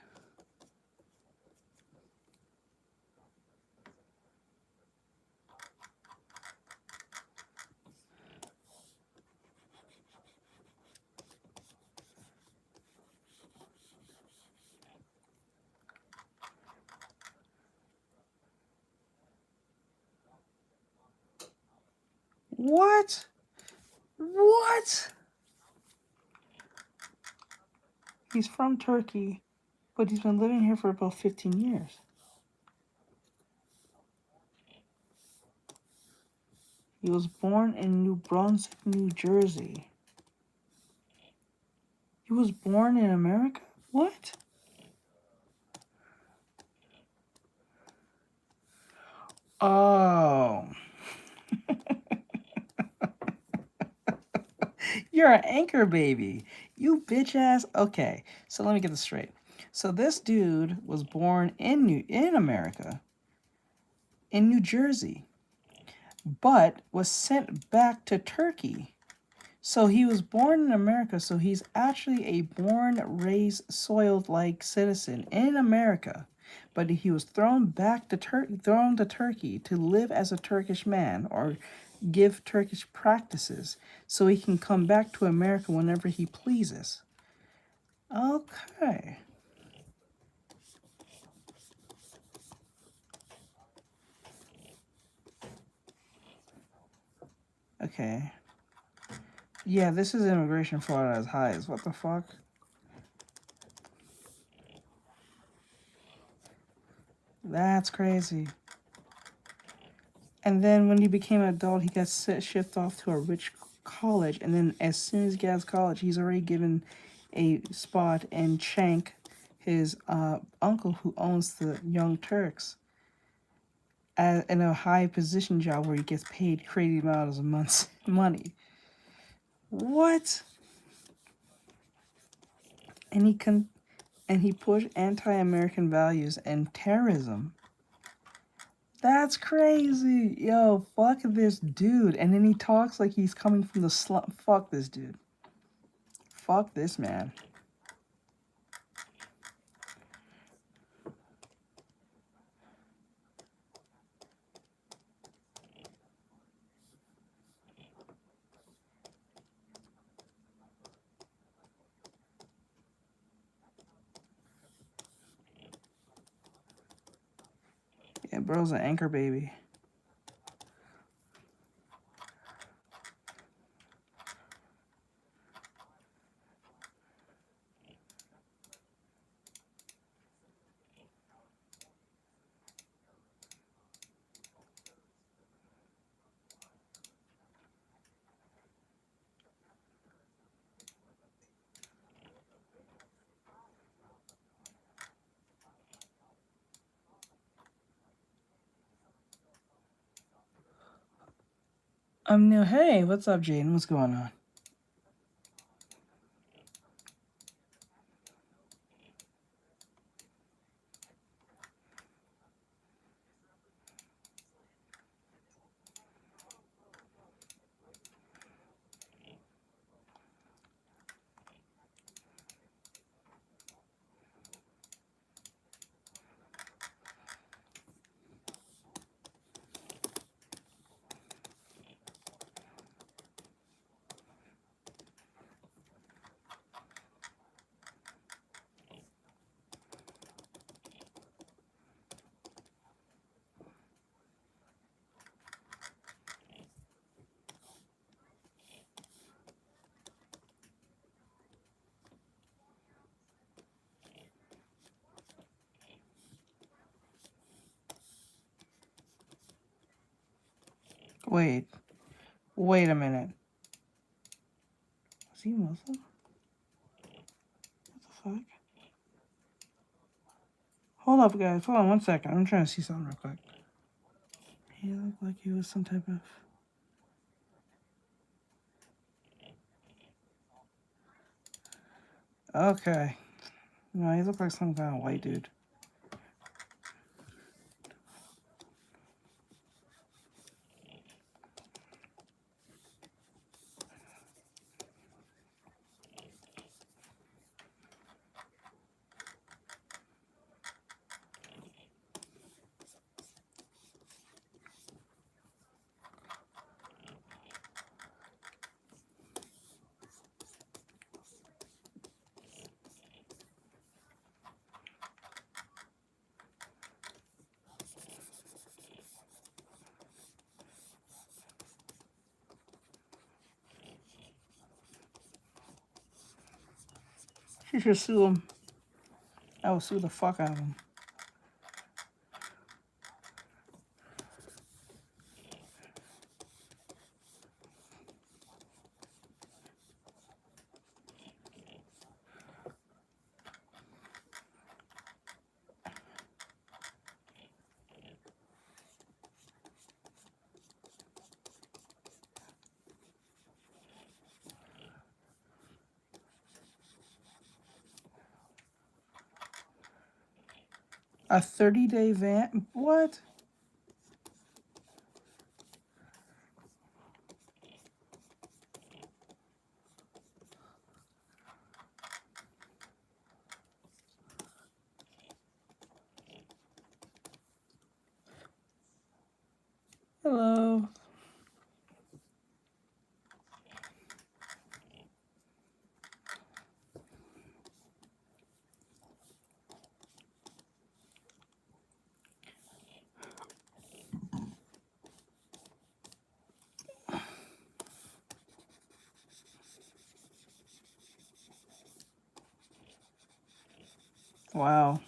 What? What? He's from Turkey, but he's been living here for about 15 years. He was born in New Brunswick, New Jersey. He was born in America? What? Oh. You're an anchor baby. You bitch ass. Okay, so let me get this straight. So this dude was born in America, in New Jersey, but was sent back to Turkey. So he was born in America, so he's actually a born, raised, soiled like citizen in America. But he was thrown to Turkey to live as a Turkish man or give Turkish practices so he can come back to America whenever he pleases. Okay. Okay. Yeah, this is immigration fraud as high as what the fuck? That's crazy. And then when he became an adult, he got shipped off to a rich college. And then as soon as he gets college, he's already given a spot in Cenk, his uncle who owns the Young Turks, in a high position job where he gets paid crazy amounts of money. What? And he pushed anti-American values and terrorism. That's crazy. Yo, fuck this dude. And then he talks like he's coming from the slum. Fuck this dude. Fuck this man. Yeah, bro's an anchor baby. I'm new. Hey, what's up, Jaden? What's going on? Wait a minute. Is he Muslim? What the fuck? Hold up, guys. Hold on 1 second. I'm trying to see something real quick. He looked like he was some type of... Okay. No, he looked like some kind of white dude. You should sue him. I will sue the fuck out of him. A 30-day van? What? Hello. Wow.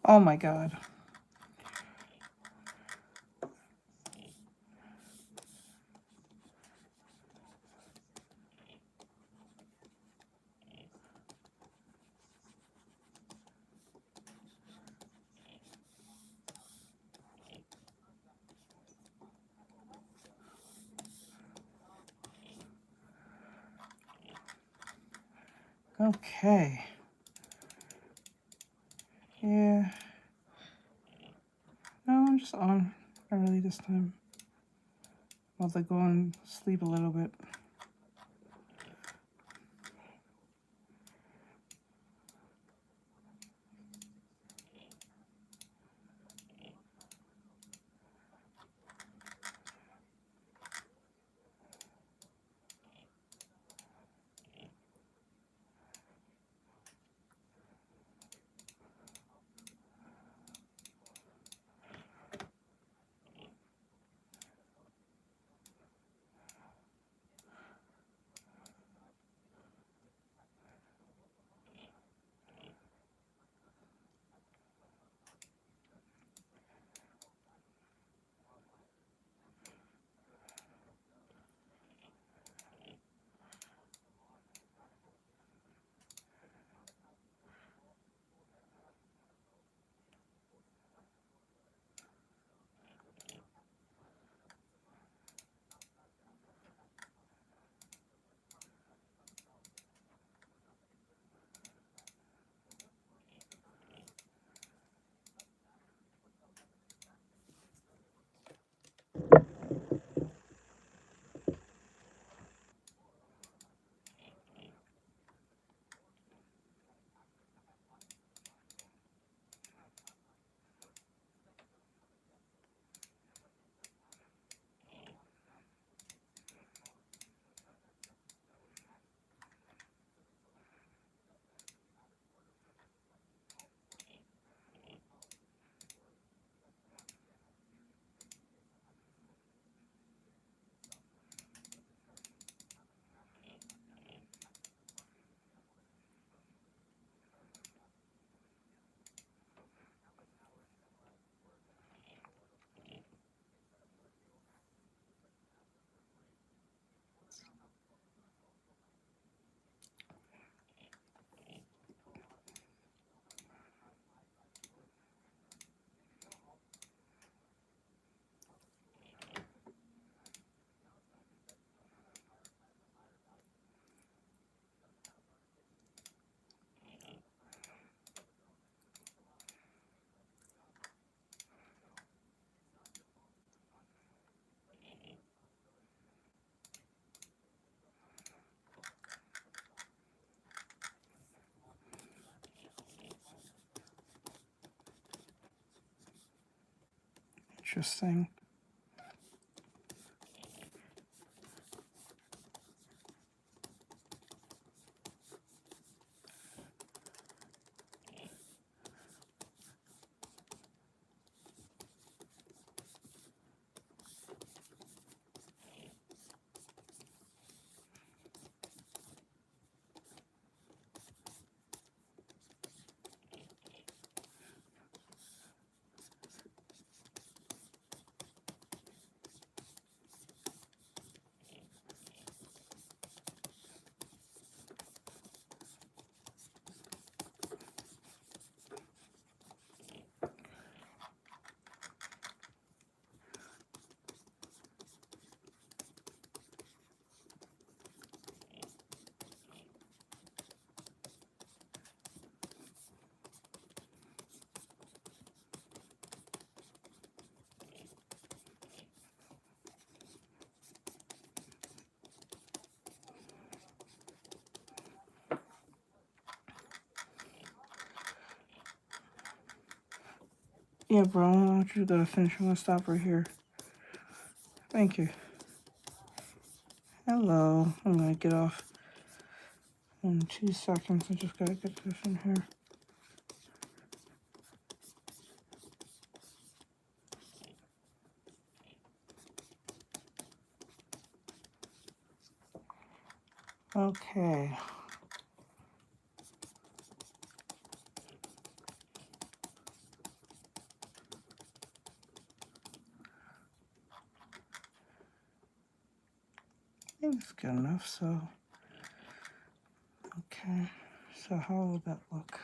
Oh my God. Okay. early this time. I'll have to go and sleep a little bit. Interesting. Yeah, bro, I want you to finish. I'm gonna stop right here. Thank you. Hello. I'm gonna get off in 2 seconds. I just gotta get this in here. Okay. I think it's good enough, so. Okay. So how would that look?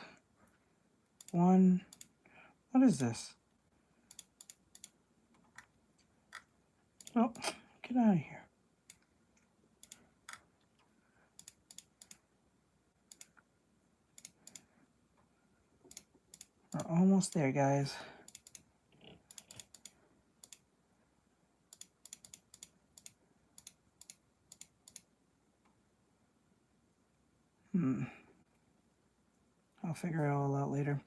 One. What is this? Oh, get out of here. We're almost there, guys. I'll figure it all out later.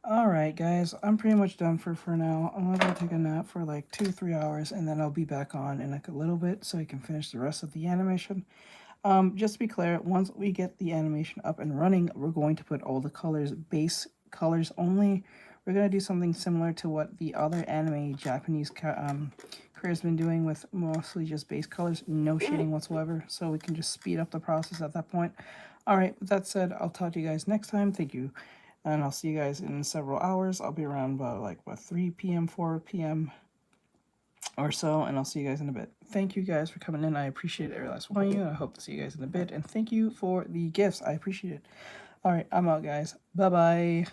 Alright guys, I'm pretty much done for now. I'm gonna go take a nap for like 2-3 hours, and then I'll be back on in like a little bit so I can finish the rest of the animation. Just to be clear, once we get the animation up and running, we're going to put all the colors, base colors only. We're going to do something similar to what the other anime Japanese creator's been doing, with mostly just base colors, no shading whatsoever, so we can just speed up the process at that point. Alright, with that said, I'll talk to you guys next time. Thank you, and I'll see you guys in several hours. I'll be around about like, what, 3 p.m., 4 p.m., or so, and I'll see you guys in a bit. Thank you guys for coming in. I appreciate every last one of you. I hope to see you guys in a bit, and thank you for the gifts. I appreciate it. All right, I'm out, guys. Bye bye.